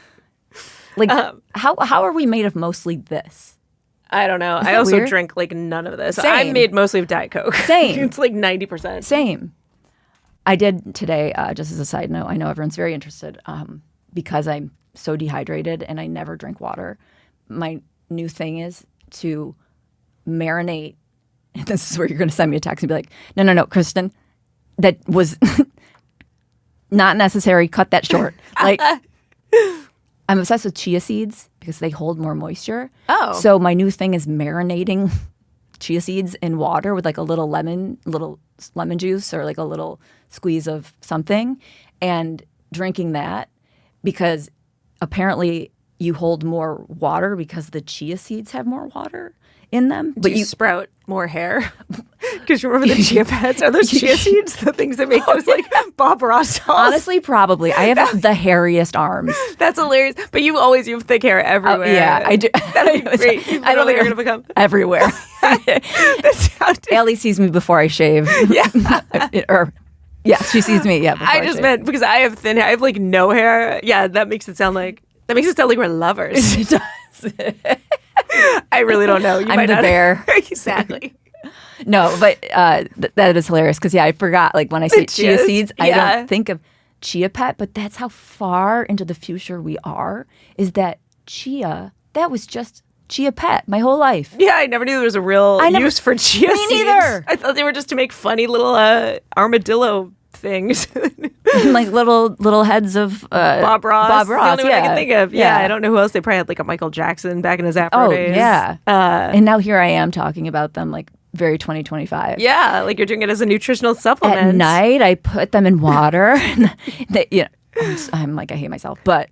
Like, how are we made of mostly this? I don't know. I that also weird? drink like none of this. Same. I'm made mostly of Diet Coke. Same. It's like 90%. Same. I did today, just as a side note, I know everyone's very interested because I'm so dehydrated and I never drink water. My new thing is to marinate. And this is where you're going to send me a text and be like, no, Kristen, that was not necessary. Cut that short. Like, I'm obsessed with chia seeds because they hold more moisture. Oh. So my new thing is marinating chia seeds in water with like a little lemon juice or like a little squeeze of something and drinking that because apparently you hold more water because the chia seeds have more water in them. But you sprout more hair. Because you remember the chia pets? Are those chia seeds the things that make those like Bob Ross dolls? honestly, probably. I have the hairiest arms. That's hilarious. But you have thick hair everywhere. Yeah, I do. That'd be great. You I don't literally think are going to become. everywhere. That's how Allie sees me before I shave. Yeah. Yeah, she sees me. Yeah, before I just shave. meant because I have thin hair. I have like no hair. Yeah, that makes it sound like we're lovers. It does. I really don't know. You I'm might the not. bear. Exactly. No, but that is hilarious because I forgot. Like when I say chia chias? seeds, I Yeah. don't think of chia pet, but that's how far into the future we are. Is that chia? That was just chia pet my whole life. Yeah, I never knew there was a real use for chia Me seeds. neither. I thought they were just to make funny little armadillo things. And like little heads of Bob Ross. Bob Ross, The only one I can think of. Yeah, Yeah. I don't know who else. They probably had like a Michael Jackson back in his Afro days. yeah. And now here I am talking about them like very 2025. Yeah, like you're doing it as a nutritional supplement. At night, I put them in water. And I'm like, I hate myself, but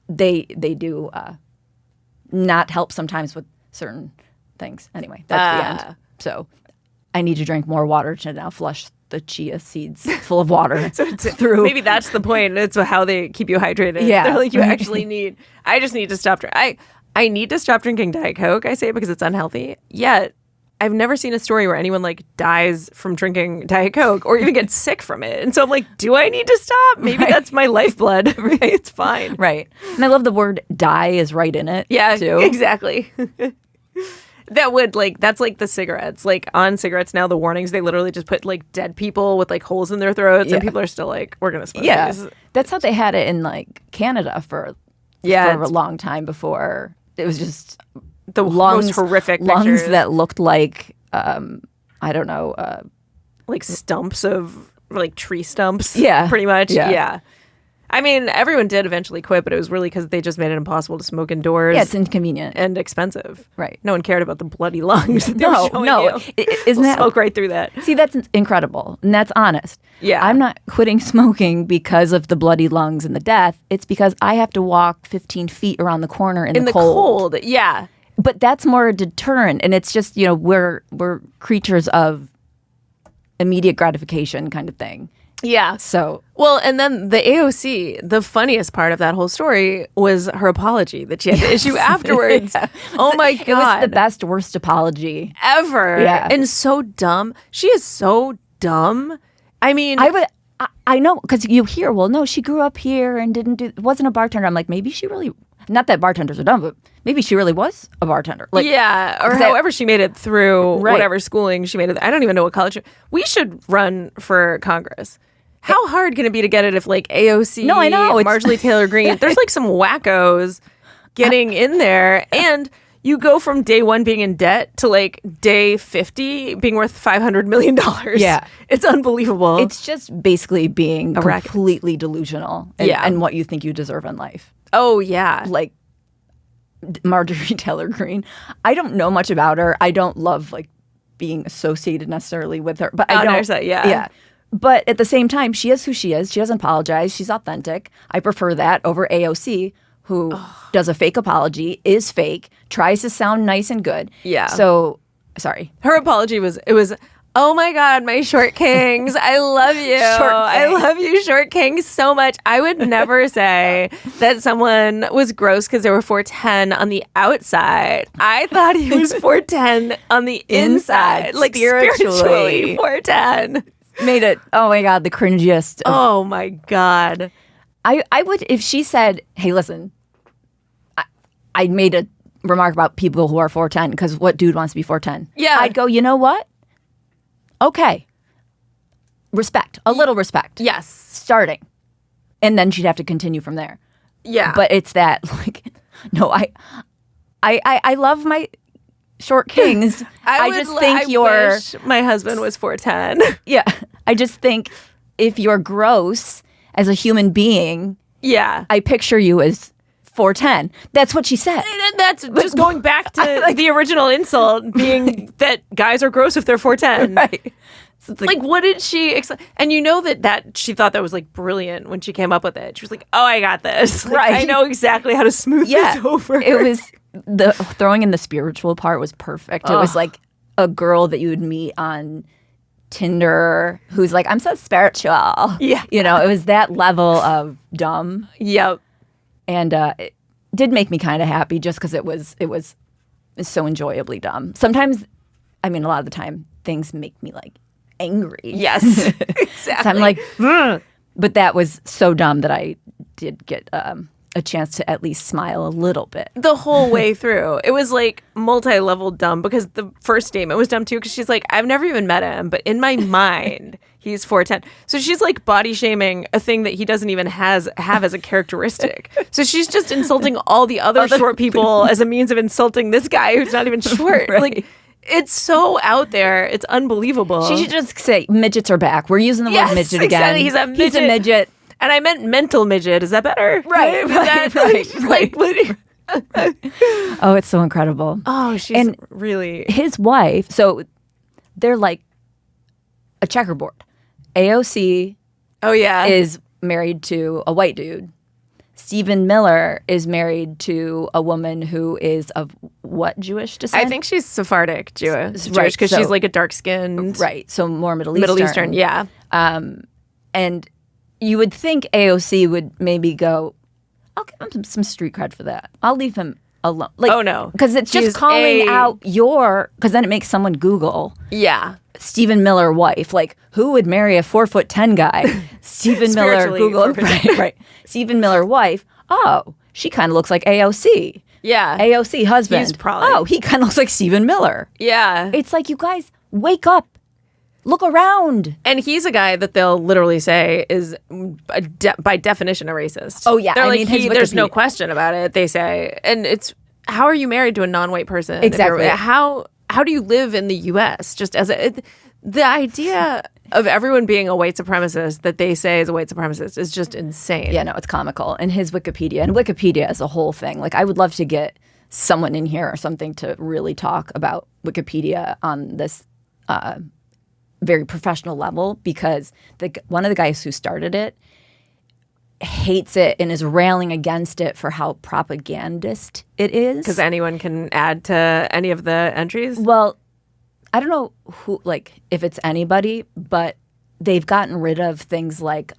they do not help sometimes with certain things. Anyway, that's the end. So I need to drink more water to now flush the chia seeds full of water through. Maybe that's the point. It's how they keep you hydrated. Yeah. They're like, you actually need. I just need to stop. I need to stop drinking Diet Coke. I say it because it's unhealthy. Yet I've never seen a story where anyone like dies from drinking Diet Coke or even gets sick from it. And so I'm like, do I need to stop? Maybe that's my lifeblood. Right? It's fine. Right. And I love the word die is right in it. Yeah, too. exactly. That's like the cigarettes. Like on cigarettes now, the warnings, they literally just put like dead people with like holes in their throats, and people are still like, we're gonna smoke these. That's how they had it in like Canada for a long time before. It was just the most horrific lungs pictures. that looked like I don't know, like stumps of like tree stumps. Yeah, pretty much. Yeah. Yeah. I mean, everyone did eventually quit, but it was really because they just made it impossible to smoke indoors. Yeah, it's inconvenient and expensive. Right. No one cared about the bloody lungs. No. Isn't that smoke right through that? See, that's incredible, and that's honest. Yeah. I'm not quitting smoking because of the bloody lungs and the death. It's because I have to walk 15 feet around the corner in the cold. Yeah. But that's more a deterrent, and it's just, we're creatures of immediate gratification kind of thing. Yeah. So, well, and then the AOC, the funniest part of that whole story was her apology that she had to issue afterwards. Yeah. Oh my God. It was the best, worst apology ever. Yeah. And so dumb. She is so dumb. I mean, I know, because you hear, well, no, she grew up here and wasn't a bartender. I'm like, maybe she really, not that bartenders are dumb, but maybe she really was a bartender. Like, yeah, or however she made it through Right. whatever schooling she made it. I don't even know what college. We should run for Congress. How hard can it be to get it if like AOC, No, I know. Marjorie Taylor Greene, there's like some wackos getting in there, and you go from day 1 being in debt to like day 50 being worth $500 million. Yeah. It's unbelievable. It's just basically being completely delusional and what you think you deserve in life. Oh, yeah. Like Marjorie Taylor Greene. I don't know much about her. I don't love like being associated necessarily with her. But I don't. Yeah. But at the same time, she is who she is. She doesn't apologize. She's authentic. I prefer that over AOC, who does a fake apology, is fake, tries to sound nice and good. Yeah. So, sorry. Her apology was, oh my God, my short kings, I love you. I love you, short kings, so much. I would never say that someone was gross because they were 4'10" on the outside. I thought he was 4'10" on the inside. Like spiritually 4'10". Made it, oh my God, the cringiest. Oh my God. I would, if she said, hey, listen, I made a remark about people who are 4'10" because what dude wants to be 4'10"? Yeah. I'd go, you know what? Okay. Respect. A little respect. Yes. Starting. And then she'd have to continue from there. Yeah. But it's that, like, no, I love my short kings. I wish my husband was 4'10". Yeah. I just think if you're gross as a human being, yeah, I picture you as 4'10". That's what she said. And that's just going back to the original insult being that guys are gross if they're 4'10". Right. So like, what did she and you know that she thought that was like brilliant when she came up with it. She was like, oh, I got this. Like, right. I know exactly how to smooth this over. It was the throwing in the spiritual part was perfect. It was like a girl that you would meet on Tinder who's like, I'm so spiritual. Yeah. It was that level of dumb. Yep. And it did make me kind of happy just because it was so enjoyably dumb. Sometimes, I mean, a lot of the time, things make me like angry. Yes, exactly. So I'm like, but that was so dumb that I did get a chance to at least smile a little bit. The whole way through. It was like multi-level dumb because the first statement was dumb too because she's like, I've never even met him, but in my mind, He's 4'10". So she's like body shaming a thing that he doesn't even have as a characteristic. So she's just insulting all the other short people as a means of insulting this guy who's not even short. Right. Like, it's so out there. It's unbelievable. She should just say midgets are back. We're using the word midget again. Exactly. He's a midget. And I meant mental midget. Is that better? Right, right. Oh, it's so incredible. Oh, she's and really... His wife, so they're like a checkerboard. AOC is married to a white dude. Stephen Miller is married to a woman who is of what Jewish descent? I think she's Sephardic Jewish Right, because she's like a dark-skinned... Right, so more Middle Eastern. Yeah. And you would think AOC would maybe go, I'll give him some street cred for that. I'll leave him alone. Like, oh, no. Because it's just calling out because then it makes someone Google. Yeah. Stephen Miller wife. Like, who would marry a 4'10" guy? Stephen Miller Google. Right. Stephen Miller wife. Oh, she kind of looks like AOC. Yeah. AOC husband. He's probably... Oh, he kind of looks like Stephen Miller. Yeah. It's like, you guys, wake up. Look around. And he's a guy that they'll literally say is by definition a racist. Oh, yeah. They're I mean, there's no question about it, they say. And it's, how are you married to a non-white person? Exactly. How do you live in the U.S. just as the idea of everyone being a white supremacist that they say is a white supremacist is just insane. Yeah, no, it's comical. And his Wikipedia is a whole thing. Like, I would love to get someone in here or something to really talk about Wikipedia on this very professional level, because one of the guys who started it hates it and is railing against it for how propagandist it is. Because anyone can add to any of the entries? Well, I don't know who, like, if it's anybody, but they've gotten rid of things like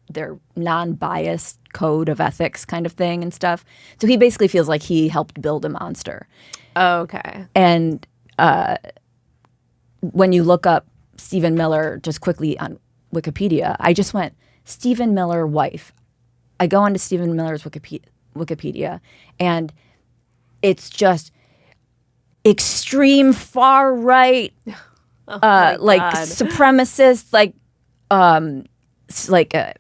their non-biased code of ethics kind of thing and stuff. So he basically feels like he helped build a monster. Oh, okay. And when you look up Stephen Miller just quickly on Wikipedia, I just went, Stephen Miller wife. I go onto Stephen Miller's Wikipedia, and it's just extreme far right, like supremacist, like a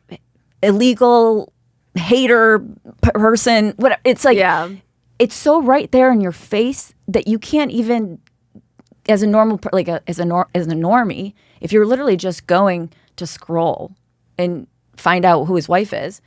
illegal hater person. Whatever. It's like, it's so right there in your face that you can't even, as a normal, as a normie, if you're literally just going to scroll and find out who his wife is,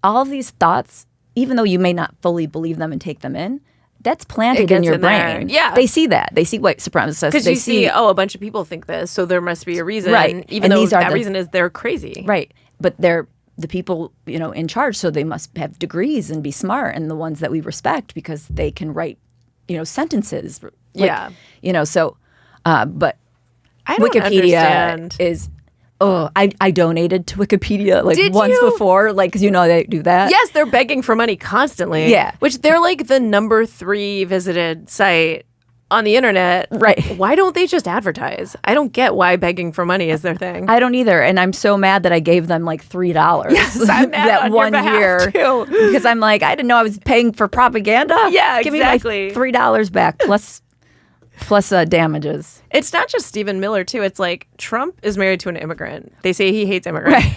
all of these thoughts, even though you may not fully believe them and take them in, that's planted in your brain. Yeah. They see that. They see white supremacists. Because you see, a bunch of people think this, so there must be a reason. Right. Even though that reason is they're crazy. Right. But they're the people, in charge, so they must have degrees and be smart, and the ones that we respect because they can write, sentences. So, but I don't Wikipedia understand. is... Oh, I donated to Wikipedia Did once you? Before, because they do that. Yes, they're begging for money constantly. Yeah. Which they're like the number 3 visited site on the internet. Right. Why don't they just advertise? I don't get why begging for money is their thing. I don't either, and I'm so mad that I gave them like $3. Yes, I'm mad that on one your behalf, year too. because I'm like, I didn't know I was paying for propaganda. Yeah, Give exactly. me my $3 back plus damages. It's not just Stephen Miller, too. It's like Trump is married to an immigrant. They say he hates immigrants. Right.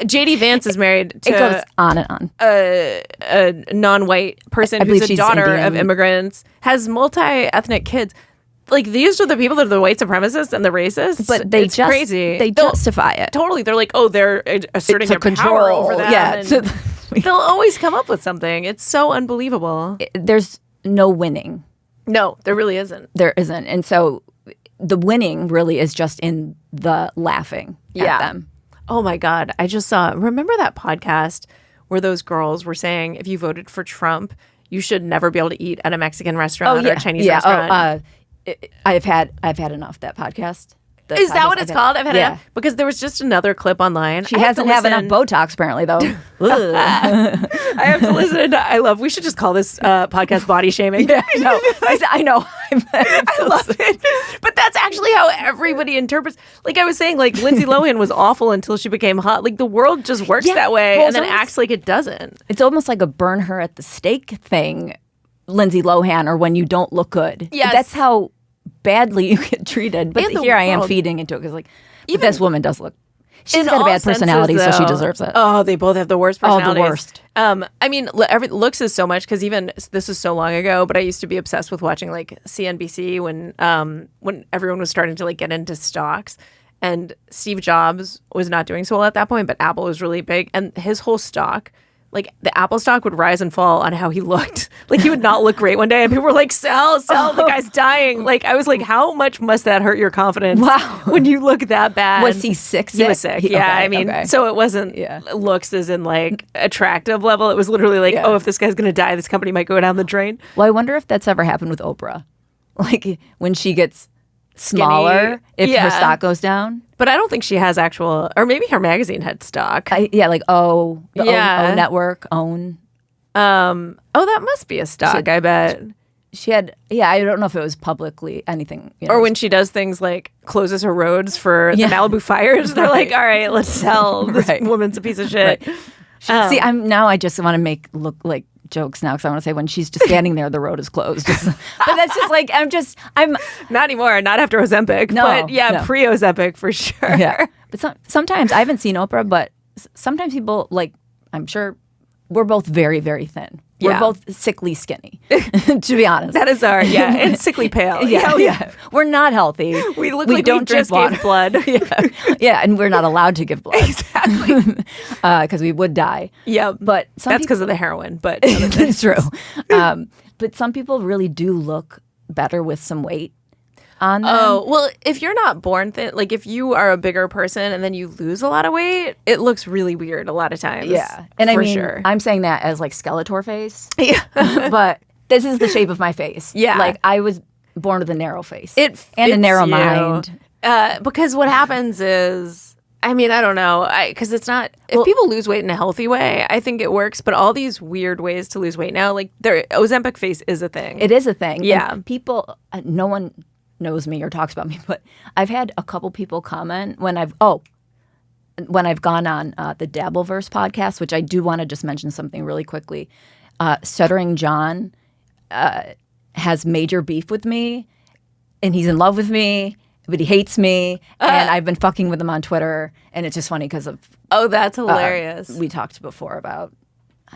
J.D. Vance is married It goes to on and on. a non-white person I who's believe a she's daughter Indian. of immigrants, has multi-ethnic kids. Like, these are the people that are the white supremacists and the racists. But it's crazy. They justify it. Totally. They're like, oh, they're asserting It's a their power control. over them. Yeah. and So- they'll always come up with something. It's so unbelievable. There's no winning. No, there really isn't. There isn't. And so the winning really is just in the laughing at them. Oh my God. I just saw, remember that podcast where those girls were saying if you voted for Trump, you should never be able to eat at a Mexican restaurant or a Chinese restaurant? I've had enough, that podcast. Is that what it's called? I've had enough. Because there was just another clip online. She hasn't had enough Botox, apparently, though. I have to listen. We should just call this podcast body shaming. Yeah, I know. I love it. But that's actually how everybody interprets. Like I was saying, like Lindsay Lohan was awful until she became hot. Like the world just works that way and then acts like it doesn't. It's almost like a burn her at the stake thing, Lindsay Lohan, or when you don't look good. Yes. That's how badly you get treated. But In the here I am world. feeding into it because, like, this woman does look. She's in got a all bad personality, senses, so she though. deserves it. Oh, they both have the worst Oh, the personalities. worst. I mean, looks is so much because even this is so long ago, but I used to be obsessed with watching like CNBC when everyone was starting to like get into stocks, and Steve Jobs was not doing so well at that point, but Apple was really big, and his whole stock. Like the Apple stock would rise and fall on how he looked. Like he would not look great one day, and people were like, "Sell, sell! The guy's dying." Like I was like, "How much must that hurt your confidence?" Wow. When you look that bad. Was he sick? He was sick. Yeah, okay, I mean, okay. so it wasn't Yeah. looks as in like attractive level. It was literally like, Yeah. oh, if this guy's gonna die, this company might go down the drain. Well, I wonder if that's ever happened with Oprah. Like when she gets smaller, if Yeah. her stock goes down. But I don't think she has actual, or maybe her magazine had stock. Like O Yeah. Network, OWN. Oh, that must be a stock. I bet. She had, I don't know if it was publicly anything. Or when she does things like closes her roads for Yeah. the Malibu fires, they're like, all right, let's sell. This Right. woman's a piece of shit. See, I just want to make look like jokes now because I want to say when she's just standing there, the road is closed. But that's just like, I'm Not anymore, not after Ozempic. No, but yeah, no. pre-Ozempic for sure. yeah. But sometimes I haven't seen Oprah, but sometimes people like, I'm sure we're both very, very thin. We're Yeah. both sickly skinny, to be honest. That is our, and sickly pale. Yeah. We're not healthy. We look we like don't we drink just water. gave blood. Yeah, and we're not allowed to give blood. Exactly. Because we would die. Yep. But some That's people, because of the heroin. But it's true. But some people really do look better with some weight on them. oh, well, if you're not born thin, like if you are a bigger person and then you lose a lot of weight, it looks really weird a lot of times. Yeah. And I for mean, sure. I'm saying that as like Skeletor face. Yeah. But this is the shape of my face. Yeah. Like I was born with a narrow face. It and a fits narrow you. mind. Because what happens is, I mean, I don't know, because it's not. If people lose weight in a healthy way, I think it works. But all these weird ways to lose weight now, like Ozempic face is a thing. It is a thing. Yeah. And people, no one knows me or talks about me, but I've had a couple people comment when I've gone on the Dabbleverse podcast, which I do want to just mention something really quickly. Stuttering John has major beef with me, and he's in love with me, but he hates me, and I've been fucking with him on Twitter, and it's just funny because of Oh, that's hilarious. we talked before about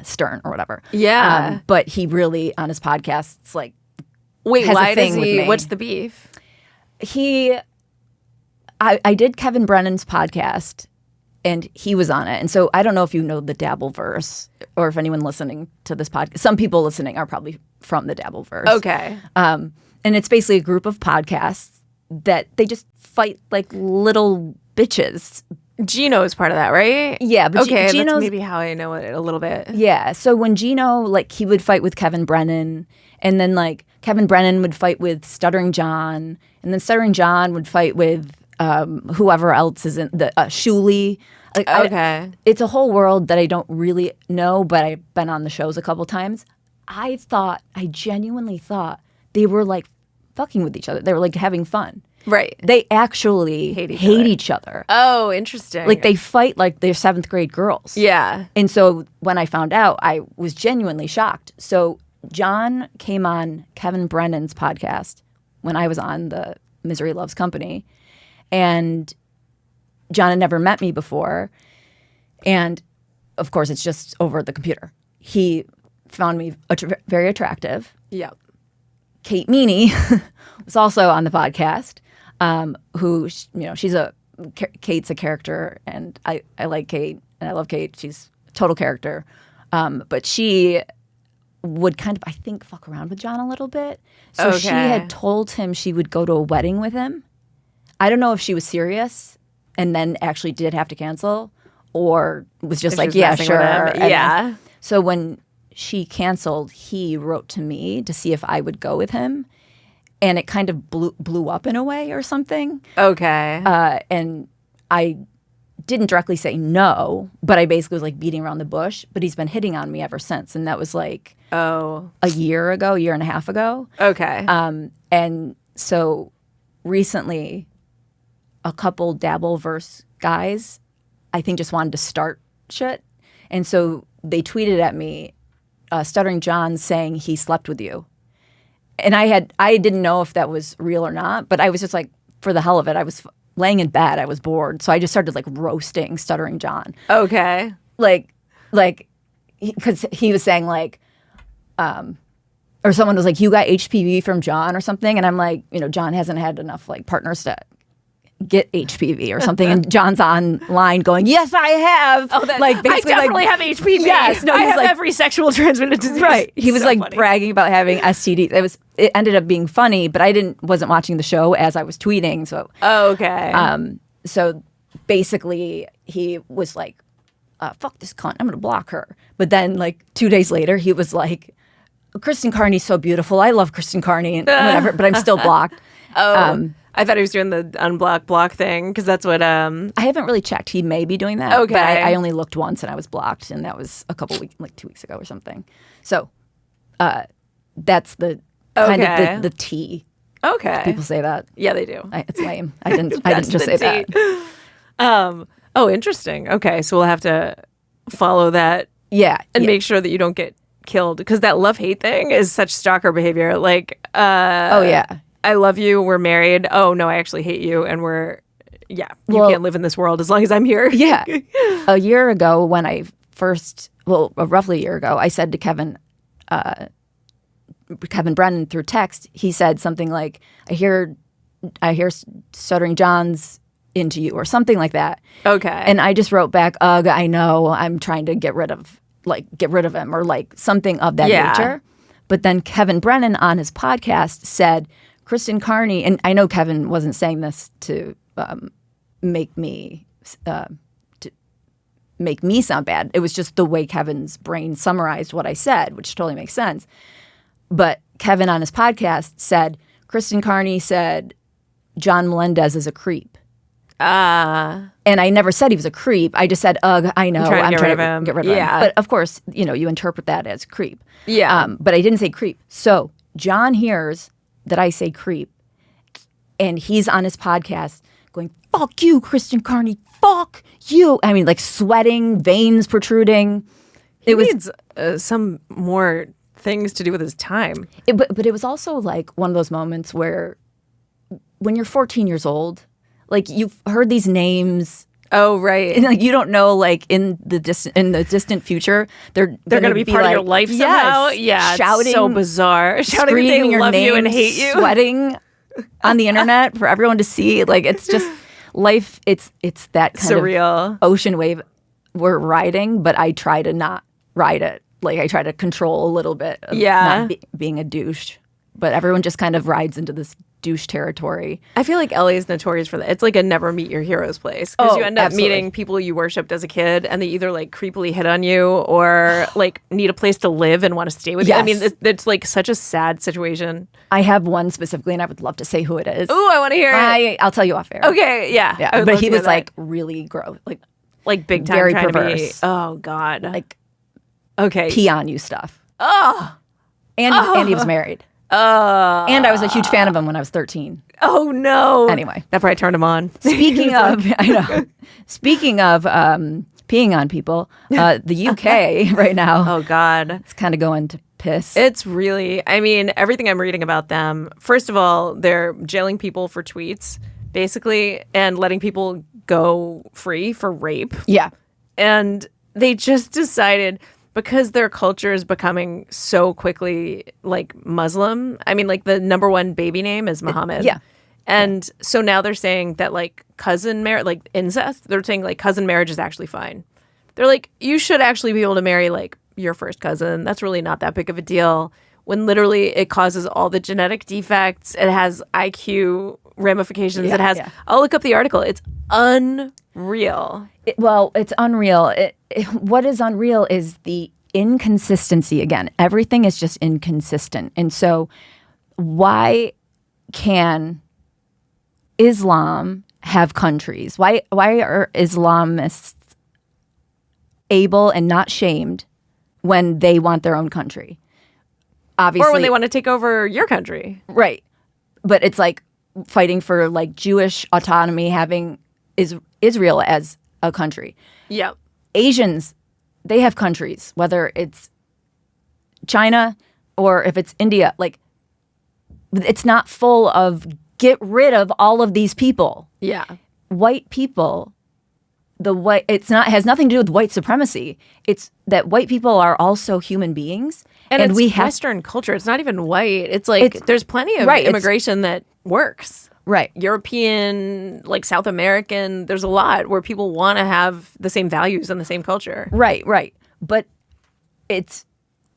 Stern or whatever. Yeah. But he really on his podcasts like Wait, has a why thing does with he? me. What's the beef? I did Kevin Brennan's podcast and he was on it. And so I don't know if you know the Dabbleverse or if anyone listening to this podcast, some people listening are probably from the Dabbleverse. Okay. And it's basically a group of podcasts that they just fight like little bitches. Gino is part of that, right? Yeah, but okay, Gino's that's maybe how I know it a little bit. Yeah. So when Gino, like, he would fight with Kevin Brennan, and then, like, Kevin Brennan would fight with Stuttering John, and then Stuttering John would fight with whoever else is in the Shuli. Like, Okay. it's a whole world that I don't really know, but I've been on the shows a couple times. I genuinely thought they were, like, fucking with each other. They were, like, having fun. Right. They actually hate each other. Oh, interesting. Like, they fight like they're 7th grade girls. Yeah. And so when I found out, I was genuinely shocked. So John came on Kevin Brennan's podcast when I was on the Misery Loves Company. And John had never met me before. And of course, it's just over the computer. He found me very attractive. Yeah. Kate Meany was also on the podcast, who, Kate's a character, and I like Kate, and I love Kate. She's a total character. But she would kind of, I think, fuck around with John a little bit. So she Okay. had told him she would go to a wedding with him. I don't know if she was serious and then actually did have to cancel, or was just If like, she was yeah, messing sure. with him. And then- Yeah. so when she canceled, he wrote to me to see if I would go with him. And it kind of blew up in a way or something. Okay. And I didn't directly say no, but I basically was like beating around the bush. But he's been hitting on me ever since. And that was like oh. a year and a half ago. Okay. And so recently, a couple Dabbleverse guys, I think, just wanted to start shit. And so they tweeted at me, Stuttering John saying he slept with you. And I didn't know if that was real or not, but I was just like, for the hell of it, I was laying in bed. I was bored, so I just started like roasting Stuttering John. Okay. Like, because he was saying like, or someone was like, "You got HPV from John or something," and I'm like, John hasn't had enough like partners to get HPV or something, and John's online going, "Yes, I have." Oh, like basically, I definitely have HPV. Yes, no, I have like, every sexual transmitted disease. Right. He was so like funny. bragging about having STD. It ended up being funny, but I wasn't watching the show as I was tweeting. So Okay. So basically he was like, "Fuck this cunt, I'm gonna block her." But then like 2 days later, he was like, "Kristen Carney's so beautiful. I love Kristen Carney and whatever," but I'm still blocked. I thought he was doing the unblock block thing because that's what. I haven't really checked. He may be doing that. Okay. But I only looked once and I was blocked, and that was a couple weeks, like 2 weeks ago or something. So that's the kind of the tea. Okay. People say that. Yeah, they do. It's lame. I didn't just say that. Oh, interesting. Okay, so we'll have to follow that. Yeah. And make sure that you don't get killed because that love-hate thing is such stalker behavior. Like, oh yeah. I love you, we're married. Oh no, I actually hate you, and you Well, can't live in this world as long as I'm here. Yeah. A year ago when roughly a year ago, I said to Kevin Brennan through text, he said something like, I hear Stuttering John's into you or something like that. Okay. And I just wrote back, "Ugh, I know, I'm trying to get rid of him," or like something of that nature. But then Kevin Brennan on his podcast said, Kristen Carney, and I know Kevin wasn't saying this to make me sound bad. It was just the way Kevin's brain summarized what I said, which totally makes sense. But Kevin on his podcast said, Kristen Carney said John Melendez is a creep. And I never said he was a creep. I just said, "Ugh, I know. I'm trying to get rid of him." Yeah. But of course, you interpret that as creep. Yeah. But I didn't say creep. So John hears that I say creep, and he's on his podcast going, "Fuck you, Kristen Carney. Fuck you." I mean, like sweating, veins protruding. He needs some more things to do with his time. But it was also like one of those moments where when you're 14 years old, like you've heard these names. Oh, right. And like you don't know, like in the distant future, they're going to be part of your life somehow. Yeah, shouting, it's so bizarre. Shouting that they your love name, you and hate you, sweating on the internet for everyone to see. Like it's just life. It's that kind surreal of ocean wave we're riding, but I try to not ride it. Like I try to control a little bit of not being a douche, but everyone just kind of rides into this douche territory. I feel like LA is notorious for that. It's like a never meet your heroes place because you end up meeting people you worshipped as a kid, and they either like creepily hit on you or like need a place to live and want to stay with you. I mean, it's like such a sad situation. I have one specifically, and I would love to say who it is. Ooh, I want to hear it. I'll tell you off air. Okay, yeah. But he was like really gross, like big time very trying perverse. To be, oh God, like okay, pee on you stuff. Oh, and he was married. And I was a huge fan of him when I was 13. Oh no. Anyway, that probably turned him on. Speaking of peeing on people, the UK right now. Oh God, it's kind of going to piss. It's really. I mean, everything I'm reading about them. First of all, they're jailing people for tweets, basically, and letting people go free for rape. Yeah, and they just decided. Because their culture is becoming so quickly like Muslim. I mean, like the number one baby name is Muhammad. Yeah. And so now they're saying that like cousin marriage, like incest, they're saying like cousin marriage is actually fine. They're like, you should actually be able to marry like your first cousin. That's really not that big of a deal. When literally it causes all the genetic defects. It has IQ ramifications. I'll look up the article. It's unreal. It's unreal. What is unreal is the inconsistency. Again, everything is just inconsistent. And so why can Islam have countries? Why are Islamists able and not shamed when they want their own country? Obviously, or when they want to take over your country. Right. But it's like fighting for like Jewish autonomy, having Israel as a country. Yeah. Asians, they have countries, whether it's China or if it's India. Like, it's not full of get rid of all of these people. Yeah. white people, has nothing to do with white supremacy. It's that white people are also human beings, and it's we have Western culture. It's not even white. It's like there's plenty of immigration that works. Right. European, like South American, there's a lot where people want to have the same values and the same culture. Right. But it's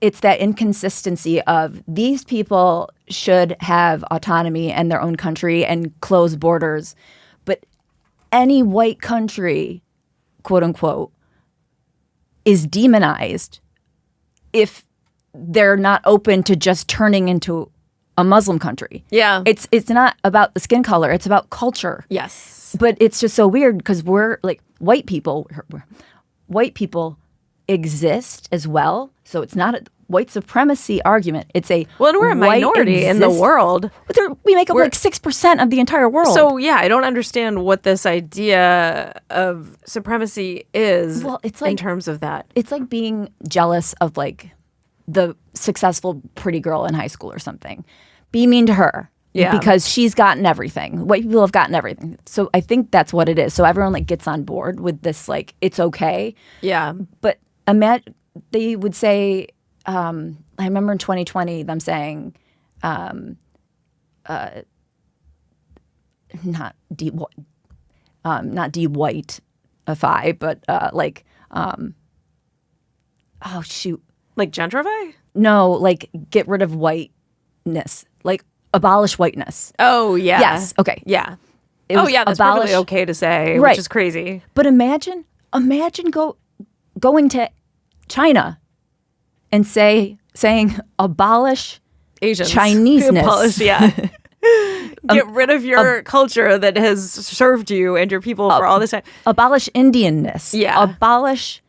that inconsistency of these people should have autonomy and their own country and closed borders. But any white country, quote unquote, is demonized if they're not open to just turning into a Muslim country. Yeah. It's not about the skin color. It's about culture. Yes. But it's just so weird because we're like white people exist as well. So it's not a white supremacy argument. It's a and we're a minority in the world. But we make up like 6% of the entire world. So yeah, I don't understand what this idea of supremacy is. Well, it's like, in terms of that. It's like being jealous of like the successful pretty girl in high school or something. Be mean to her. Yeah. Because she's gotten everything. White people have gotten everything. So I think that's what it is. So everyone like gets on board with this, like, it's okay. Yeah. But they would say, I remember in 2020 them saying, not de-whiteify, but oh shoot. Like gentrify? No, like get rid of whiteness, like abolish whiteness. Oh, yeah. Yes. Okay. Yeah. It was that's perfectly okay to say, Right. which is crazy. But imagine going to China and saying abolish Asians. Chineseness. Abolish, yeah. Get rid of your culture that has served you and your people for all this time. Abolish Indianness. Yeah. Abolish.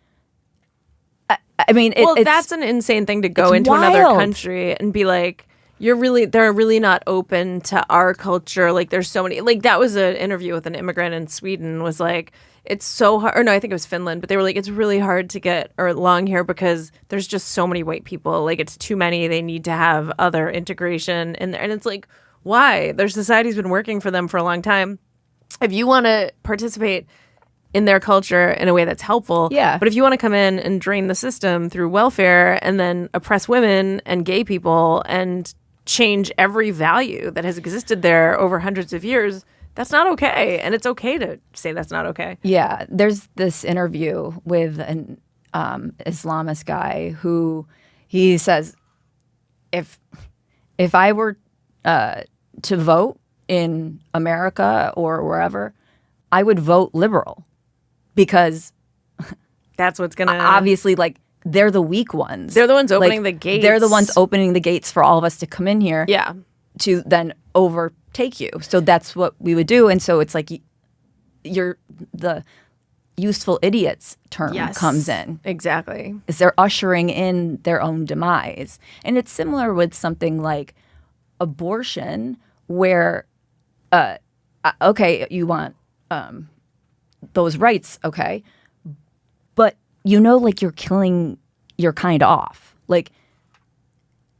I mean, that's an insane thing to go into another country and be like, they're really not open to our culture. Like, there's so many, like, that was an interview with an immigrant in Sweden, was like, it's so hard, or no, I think it was Finland, but they were like, it's really hard to get along here because there's just so many white people. Like, it's too many. They need to have other integration in there. And it's like, why? Their society's been working for them for a long time. If you want to participate in their culture in a way that's helpful. Yeah. But if you want to come in and drain the system through welfare and then oppress women and gay people and change every value that has existed there over hundreds of years, that's not okay. And it's okay to say that's not okay. Yeah. There's this interview with an Islamist guy who he says, if I were to vote in America or wherever, I would vote liberal. Because that's what's going to... Obviously, like, they're the weak ones. They're the ones opening like, the gates. They're the ones opening the gates for all of us to come in here. Yeah. To then overtake you. So that's what we would do. And so it's like you're the useful idiots term comes in. Exactly. Is they're ushering in their own demise. And it's similar with something like abortion where, okay, you want... those rights, okay, but like you're killing your kind off. Like,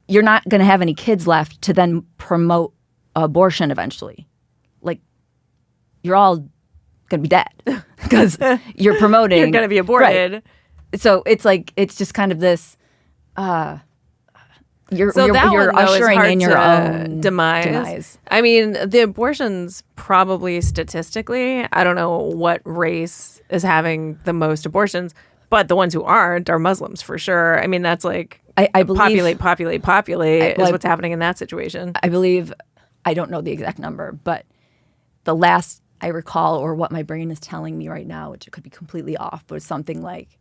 you're not going to have any kids left to then promote abortion eventually. Like, you're all going to be dead because you're promoting. You're going to be aborted. Right. So it's like, it's just kind of this, you're ushering in your own demise. I mean, the abortions probably statistically, I don't know what race is having the most abortions, but the ones who aren't are Muslims for sure. I mean, that's like I believe, populate is what's happening in that situation. I believe, I don't know the exact number, but the last I recall, or what my brain is telling me right now, which it could be completely off, but it's something like,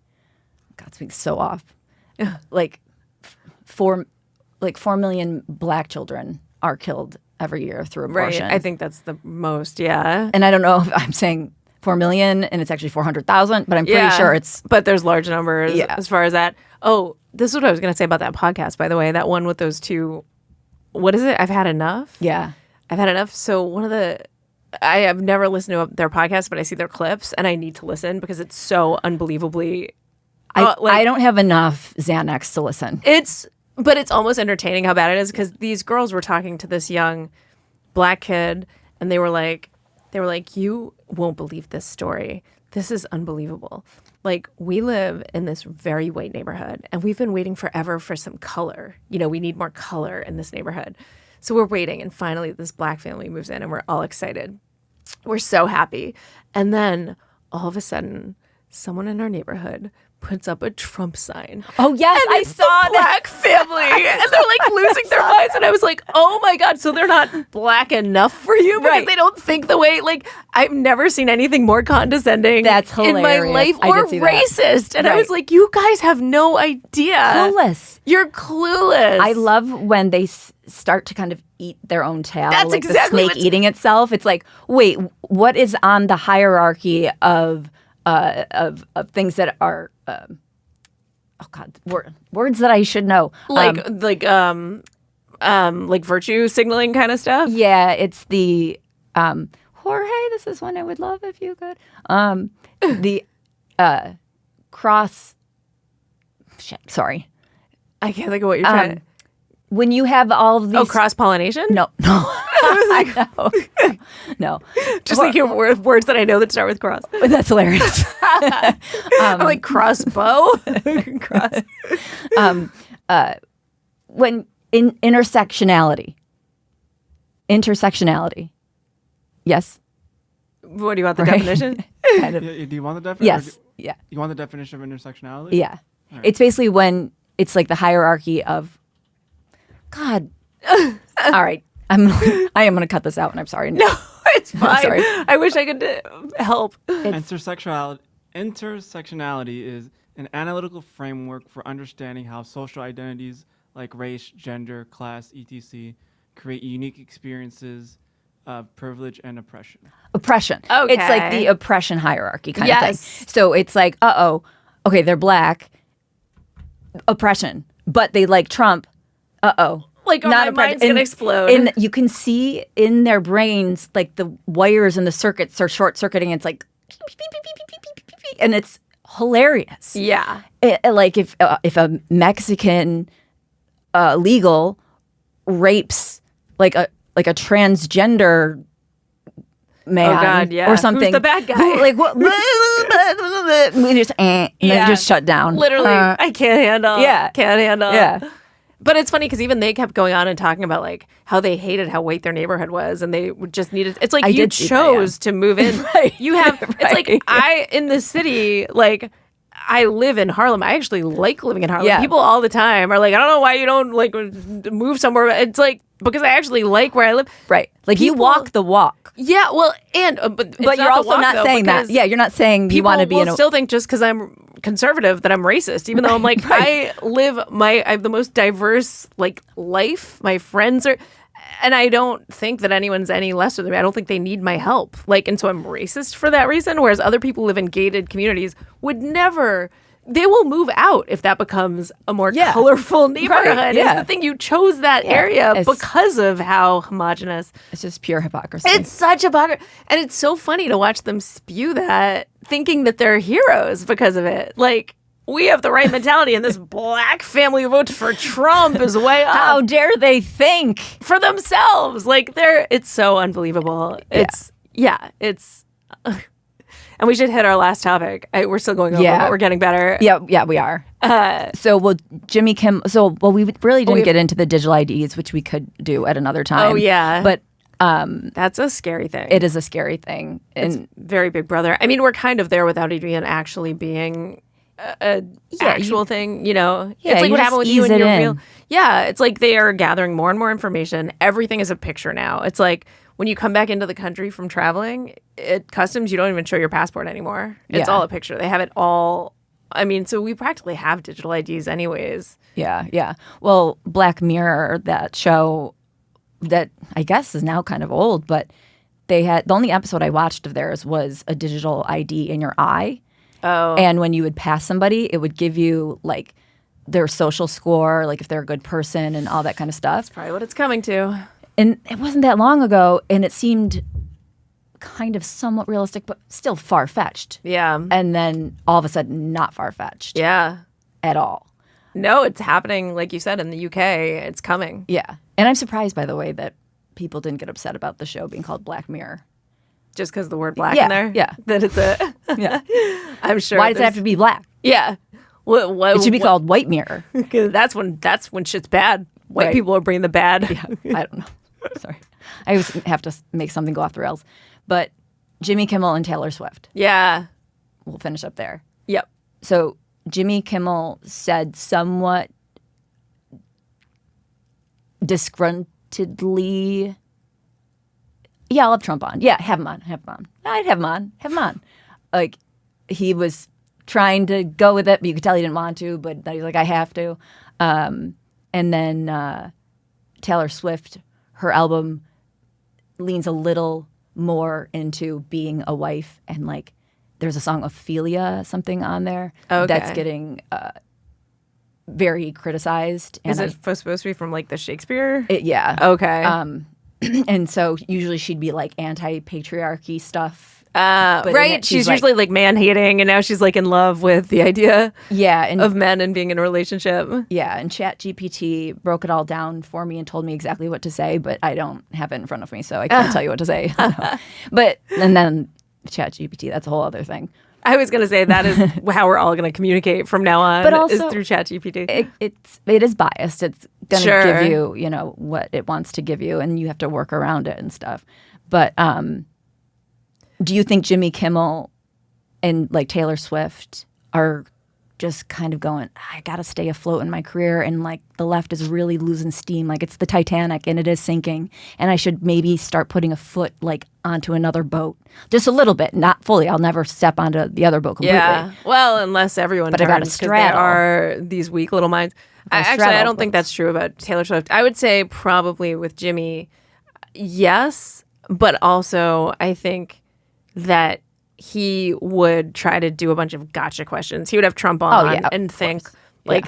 God, it's being so off, like 4 million black children are killed every year through abortion. Right. I think that's the most, yeah. And I don't know if I'm saying 4 million and it's actually 400,000, but I'm pretty sure it's... But there's large numbers as far as that. Oh, this is what I was going to say about that podcast, by the way. That one with those two... What is it? I've Had Enough? Yeah. I've Had Enough. So one of the... I have never listened to their podcast, but I see their clips and I need to listen because it's so unbelievably... I don't have enough Xanax to listen. But it's almost entertaining how bad it is because these girls were talking to this young black kid and they were like, They were like, you won't believe this story. This is unbelievable. Like, we live in this very white neighborhood, and we've been waiting forever for some color. You know, we need more color in this neighborhood. So we're waiting, and finally this Black family moves in, and we're all excited. We're so happy. And then all of a sudden, someone in our neighborhood puts up a Trump sign. Oh, yes, And I it's saw the Black family. And they're like losing their minds. And I was like, oh my God, so they're not Black enough for you because Right. they don't think the way, like, I've never seen anything more condescending That's in my hilarious. life I or did see that. racist. And I Right. was like, you guys have no idea. Clueless. You're clueless. I love when they start to kind of eat their own tail, That's like exactly the snake what's- eating itself. It's like, wait, what is on the hierarchy of things that are, oh God, words that I should know. like virtue signaling kind of stuff. Yeah, it's the Jorge, this is one I would love if you could. The cross. Shit, sorry. I can't think of what you're trying to. When you have all of these. Oh, cross pollination? No. I know. No. Just thinking of words that I know that start with cross. That's hilarious. I'm like crossbow. Cross. When in intersectionality. Yes. What do you want the Right. definition? Kind of. Yeah, do you want the definition? Yes. Yeah. You want the definition of intersectionality? Yeah. It's basically when it's like the hierarchy of God. All right. I am going to cut this out, and I'm sorry. No, it's fine. sorry. I wish I could help. Intersectionality is an analytical framework for understanding how social identities like race, gender, class, etc. create unique experiences of privilege and oppression. Oppression. Okay. It's like the oppression hierarchy kind of Yes. thing. So it's like, okay, they're Black. Oppression. But they like Trump. Like, oh, my oppression. mind's gonna explode. And you can see in their brains, like the wires and the circuits are short circuiting. It's like, beep, beep, beep, beep, beep, beep, beep, beep, and it's hilarious. Yeah. Like if a Mexican legal rapes like a transgender man, Oh, God, yeah. or something, Who's the bad guy? Like what? We just and then just shut down. Literally, I can't handle. yeah. Can't handle. Yeah. But it's funny because even they kept going on and talking about like how they hated how white their neighborhood was, and they just needed. It's like I you did see that, yeah. chose to move in. Right. You have. It's Right. like in the city, like. I live in Harlem. I actually like living in Harlem. Yeah. People all the time are like, I don't know why you don't like move somewhere. It's like because I actually like where I live. Right. Like you People- walk the walk. Yeah, well, and but it's But you're not the also walk, not though, saying that. because Yeah, you're not saying you want to be will in a still think just because I'm conservative that I'm racist, even though I'm like I have the most diverse like life. My friends are, and I don't think that anyone's any lesser than me. I don't think they need my help. Like, and so I'm racist for that reason. Whereas other people who live in gated communities would never. They will move out if that becomes a more Yeah. colorful neighborhood. Right, It's yeah. the thing, you chose that Yeah, area it's- because of how homogenous. It's just pure hypocrisy. It's such a bugger. And it's so funny to watch them spew that, thinking that they're heroes because of it. Like, we have the right mentality, and this Black family who votes for Trump is way up How dare they think? for themselves. Like, it's so unbelievable. It's. And we should hit our last topic. We're still going over, Yeah. but we're getting better. Yeah, we are. Jimmy Kimmel. We really didn't get into the digital IDs, which we could do at another time. Oh, yeah. But That's a scary thing. it is a scary thing. And Very Big Brother. I mean, we're kind of there without it even actually being a actual thing, you know? Yeah, it's like you what just happened with you ease and it your in. real. Yeah, it's like they are gathering more and more information. Everything is a picture now. It's like when you come back into the country from traveling, at customs, you don't even show your passport anymore. It's Yeah. all a picture. They have it all. I mean, so we practically have digital IDs anyways. yeah. Well, Black Mirror, that show that I guess is now kind of old, but they had the only episode I watched of theirs was a digital ID in your eye. Oh. And when you would pass somebody, it would give you like their social score, like if they're a good person and all that kind of stuff. Probably what it's coming to. And it wasn't that long ago, and it seemed kind of somewhat realistic, but still far-fetched. Yeah. And then all of a sudden, not far-fetched Yeah. at all. No, it's happening, like you said, in the UK. It's coming. Yeah. And I'm surprised, by the way, that people didn't get upset about the show being called Black Mirror. Just because the word black Yeah, in there? yeah. That it's a... Yeah. I'm sure. Why does it have to be black? Yeah. What, It should be called white mirror. That's when shit's bad. White Right. people are bringing the bad. I don't know. Sorry. I always have to make something go off the rails. But Jimmy Kimmel and Taylor Swift. Yeah. We'll finish up there. Yep. So Jimmy Kimmel said somewhat disgruntledly, yeah, I'll have Trump on. Yeah, have him on. I'd have him on. Like, he was trying to go with it, but you could tell he didn't want to, but then he's like, I have to. And then Taylor Swift, her album leans a little more into being a wife, and like there's a song Ophelia something on there that's getting very criticized. And Is it supposed to be from like the Shakespeare? yeah. Okay. And so usually she'd be like anti-patriarchy stuff. Right. She's usually like man hating, and now she's like in love with the idea and of men and being in a relationship. Yeah, and ChatGPT broke it all down for me and told me exactly what to say, but I don't have it in front of me, so I can't tell you what to say. And then ChatGPT, that's a whole other thing. I was going to say that is how we're all going to communicate from now on, But also, is through ChatGPT. It is biased. It's going to Sure. give you, what it wants to give you, and you have to work around it and stuff. But do you think Jimmy Kimmel and like Taylor Swift are just kind of going, I got to stay afloat in my career, and like the left is really losing steam, like it's the Titanic and it is sinking, and I should maybe start putting a foot like onto another boat, just a little bit, not fully. I'll never step onto the other boat completely. Yeah. Well, unless everyone But I gotta turns, 'cause there straddle. are these weak little minds. Actually, I straddle don't think that's true about Taylor Swift. I would say probably with Jimmy, yes, but also I think that he would try to do a bunch of gotcha questions. He would have Trump on and think like,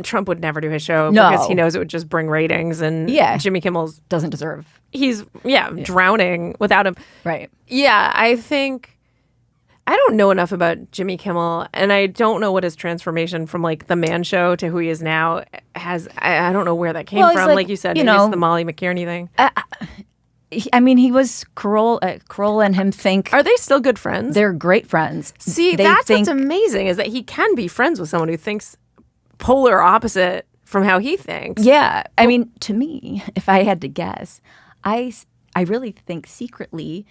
Trump would never do his show because he knows it would just bring ratings, and Jimmy Kimmel's doesn't deserve. He's drowning without him. Right. Yeah, I think I don't know enough about Jimmy Kimmel, and I don't know what his transformation from like the Man Show to who he is now has. I don't know where that came from. Like you said, maybe it's the Molly McKierney thing. He was Kroll and him think. Are they still good friends? They're great friends. See, that's what's amazing, is that he can be friends with someone who thinks polar opposite from how he thinks. Yeah. I mean, to me, if I had to guess, I really think secretly,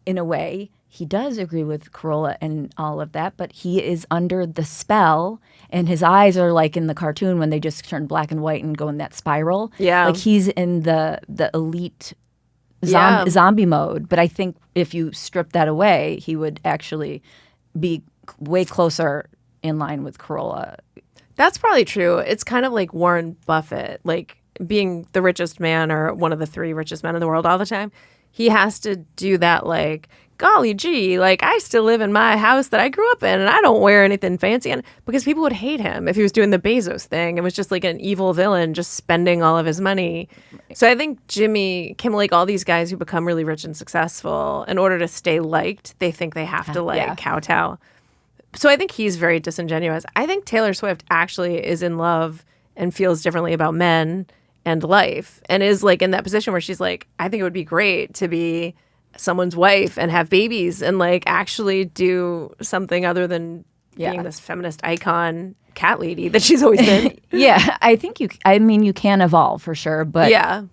in a way, he does agree with Corolla and all of that, but he is under the spell, and his eyes are like in the cartoon when they just turn black and white and go in that spiral. Yeah. Like he's in the elite zombie mode. But I think if you strip that away, he would actually be way closer in line with Corolla. That's probably true. It's kind of like Warren Buffett, like being the richest man or one of the 3 richest men in the world all the time. He has to do that, like, golly gee, like I still live in my house that I grew up in, and I don't wear anything fancy, and because people would hate him if he was doing the Bezos thing. It was just like an evil villain just spending all of his money. Right. So I think Jimmy Kimmel, like all these guys who become really rich and successful, in order to stay liked, they think they have to kowtow. So I think he's very disingenuous. I think Taylor Swift actually is in love and feels differently about men and life, and is like in that position where she's like, I think it would be great to be someone's wife and have babies and like actually do something other than being this feminist icon cat lady that she's always been. I think you can evolve for sure, but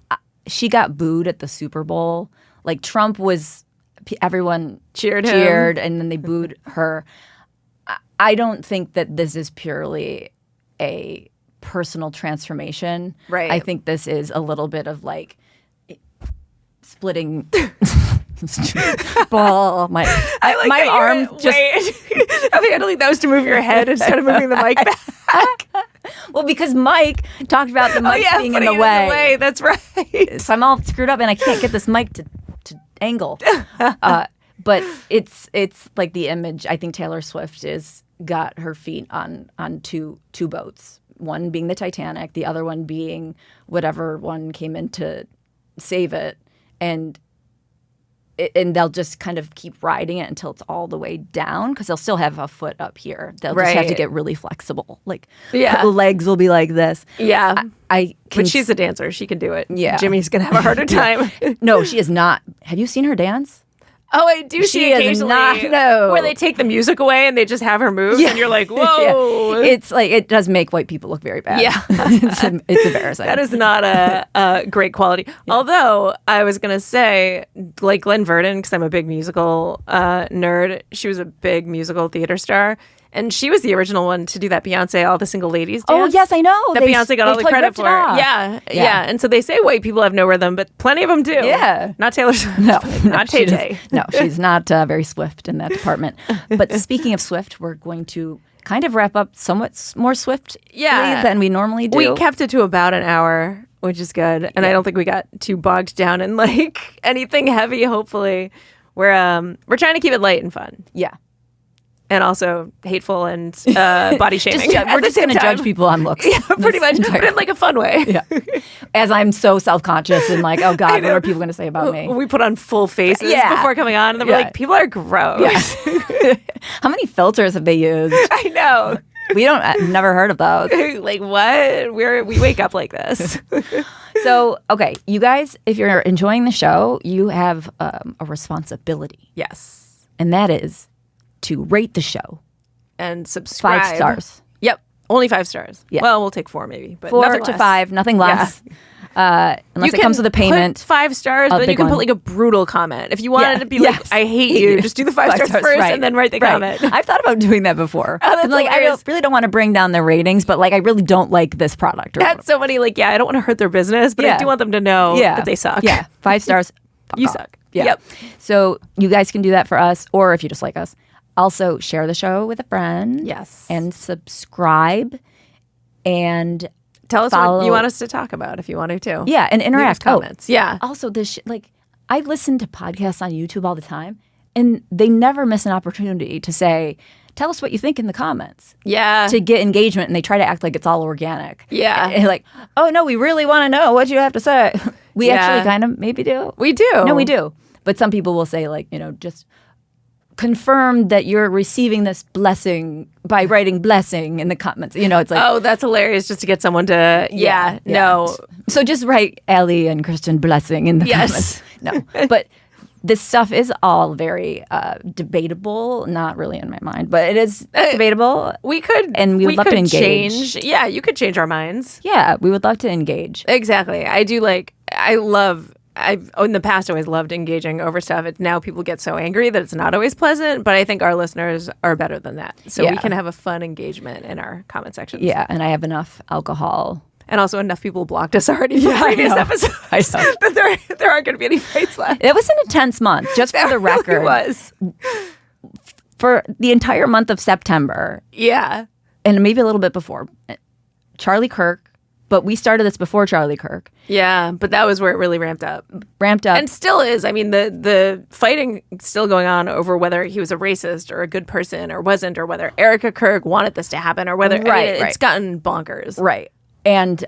she got booed at the Super Bowl. Like Trump everyone cheered and then they booed her. I don't think that this is purely a personal transformation. Right. I think this is a little bit of like splitting ball. My arm just. Wait. I think I don't think that was to move your head instead of moving the mic back. Well, because Mike talked about the mic being in the way. That's right. So I'm all screwed up and I can't get this mic to angle. But it's like the image. I think Taylor Swift is got her feet on two boats. One being the Titanic, the other one being whatever one came in to save it. And and they'll just kind of keep riding it until it's all the way down because they'll still have a foot up here. They'll just have to Right. get really flexible. Like Yeah. the legs will be like this. Yeah. I can But she's a dancer. She can do it. Yeah. Jimmy's going to have a harder time. no, she is not. Have you seen her dance? Oh, I do She see is occasionally not- no. where they take the music away and they just have her move, Yeah. and you're like, whoa. Yeah. It's like it does make white people look very bad. Yeah. it's embarrassing. That is not a great quality. Although I was going to say, like Glenn Verdon, because I'm a big musical nerd, she was a big musical theater star. And she was the original one to do that Beyonce All the Single Ladies dance. Oh yes, I know. That They- Beyonce got they all the like credit ripped it for. off. Yeah, Yeah. yeah. And so they say white people have no rhythm, but plenty of them do. Yeah. Not Taylor Swift. No, Not she Tay-Tay. does- No, she's not very swift in that department. But speaking of swift, we're going to kind of wrap up somewhat more swiftly Yeah. than we normally do. We kept it to about an hour, which is good. And I don't think we got too bogged down in like anything heavy, hopefully. We're trying to keep it light and fun. yeah. And also hateful and body shaming. We're just going to judge people on looks. Yeah, pretty This much, entire- but in like a fun way. Yeah. As I'm so self-conscious and like, oh God, what know. are people going to say about me? We put on full faces Yeah. before coming on, and then we're Yeah. like, people are gross. How many filters have they used? I know. We don't. I've never heard of those. Like what? We wake up like this. So, okay, you guys, if you're enjoying the show, you have a responsibility, Yes. and that is to rate the show And subscribe. 5 stars. Yep. Only 5 stars. Yeah. Well, we'll take 4 maybe, but 4 nothing to less. 5, nothing less. Unless You it comes with a put payment. 5 stars, A but then you big can put one. like a brutal comment. If you wanted Yeah. to be like, Yes. I hate you, just do the 5 stars first right. and then write the Right. comment. I've thought about doing that before. Oh, that's I'm like, hilarious. really don't want to bring down their ratings, but like I really don't like this product. Or That's so funny. Like, yeah, I don't want to hurt their business, but I Yeah. do want them to know that they suck. Yeah, 5 stars. Fuck You off. suck. Yeah. Yep. So you guys can do that for us, or if you just like us, also share the show with a friend. Yes. And subscribe and Tell us follow- what you want us to talk about if you want to too. yeah, and Leave us interact. comments. Yeah. Also, like I listen to podcasts on YouTube all the time, and they never miss an opportunity to say, "Tell us what you think in the comments." Yeah. To get engagement, and they try to act like it's all organic. Yeah. And like, oh no, we really want to know what you have to say. We Yeah. actually kind of maybe do. We do. No, we do. But some people will say, like, just confirm that you're receiving this blessing by writing blessing in the comments. It's like, Oh, that's hilarious just to get someone to, no. So just write Alli and Kristen blessing in the Yes. comments. No. But this stuff is all very debatable. Not really in my mind, but it is debatable. We could, And we would love to could engage. change. Yeah, you could change our minds. Yeah, we would love to engage. Exactly. I've in the past always loved engaging over stuff. Now people get so angry that it's not always pleasant, but I think our listeners are better than that. So we Yeah. can have a fun engagement in our comment sections. Yeah, and I have enough alcohol. And also enough people blocked us already from I previous know. episodes I know. that there aren't going to be any fights left. It was an intense month, just for the record. It was. For the entire month of September, Yeah. and maybe a little bit before, Charlie Kirk, but we started this before Charlie Kirk, Yeah, but that was where it really ramped up. ramped up. And still is. I mean, the fighting still going on over whether he was a racist or a good person or wasn't, or whether Erica Kirk wanted this to happen, or whether Right, it's right. gotten bonkers. Right. And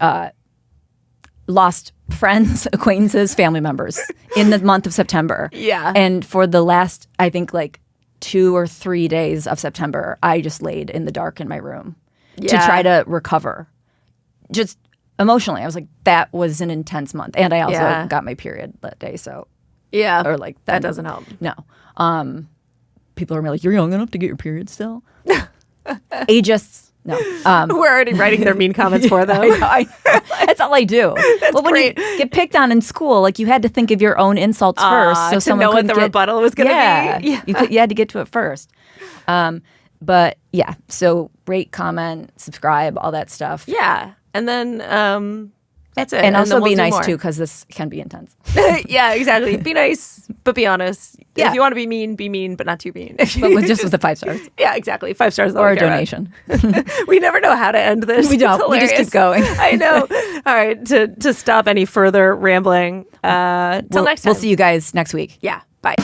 lost friends, acquaintances, family members in the month of September. Yeah. And for the last, I think, like 2 or 3 days of September, I just laid in the dark in my room to Yeah. try to recover. Just emotionally, I was like, that was an intense month. And I also Yeah. got my period that day. So, Yeah. or like, that doesn't help. No. People are like, you're young enough to get your period still? Agists. No. We're already writing their mean comments for them. That's all I do. Well, when great. you get picked on in school, like you had to think of your own insults first, so to someone know what couldn't the get, rebuttal was going to yeah, be. Yeah. you had to get to it first. But yeah, so rate, comment, subscribe, all that stuff. Yeah. And then that's it. And also then we'll be do nice more. too, because this can be intense. Yeah, exactly. Be nice, but be honest. Yeah. If you want to be mean, but not too mean. But with the 5 stars Yeah, exactly. 5 stars. is all or we a care about. donation. We never know how to end this. We don't. It's We just hilarious. keep going. I know. All right. To stop any further rambling. Till next time. We'll see you guys next week. Yeah. Bye.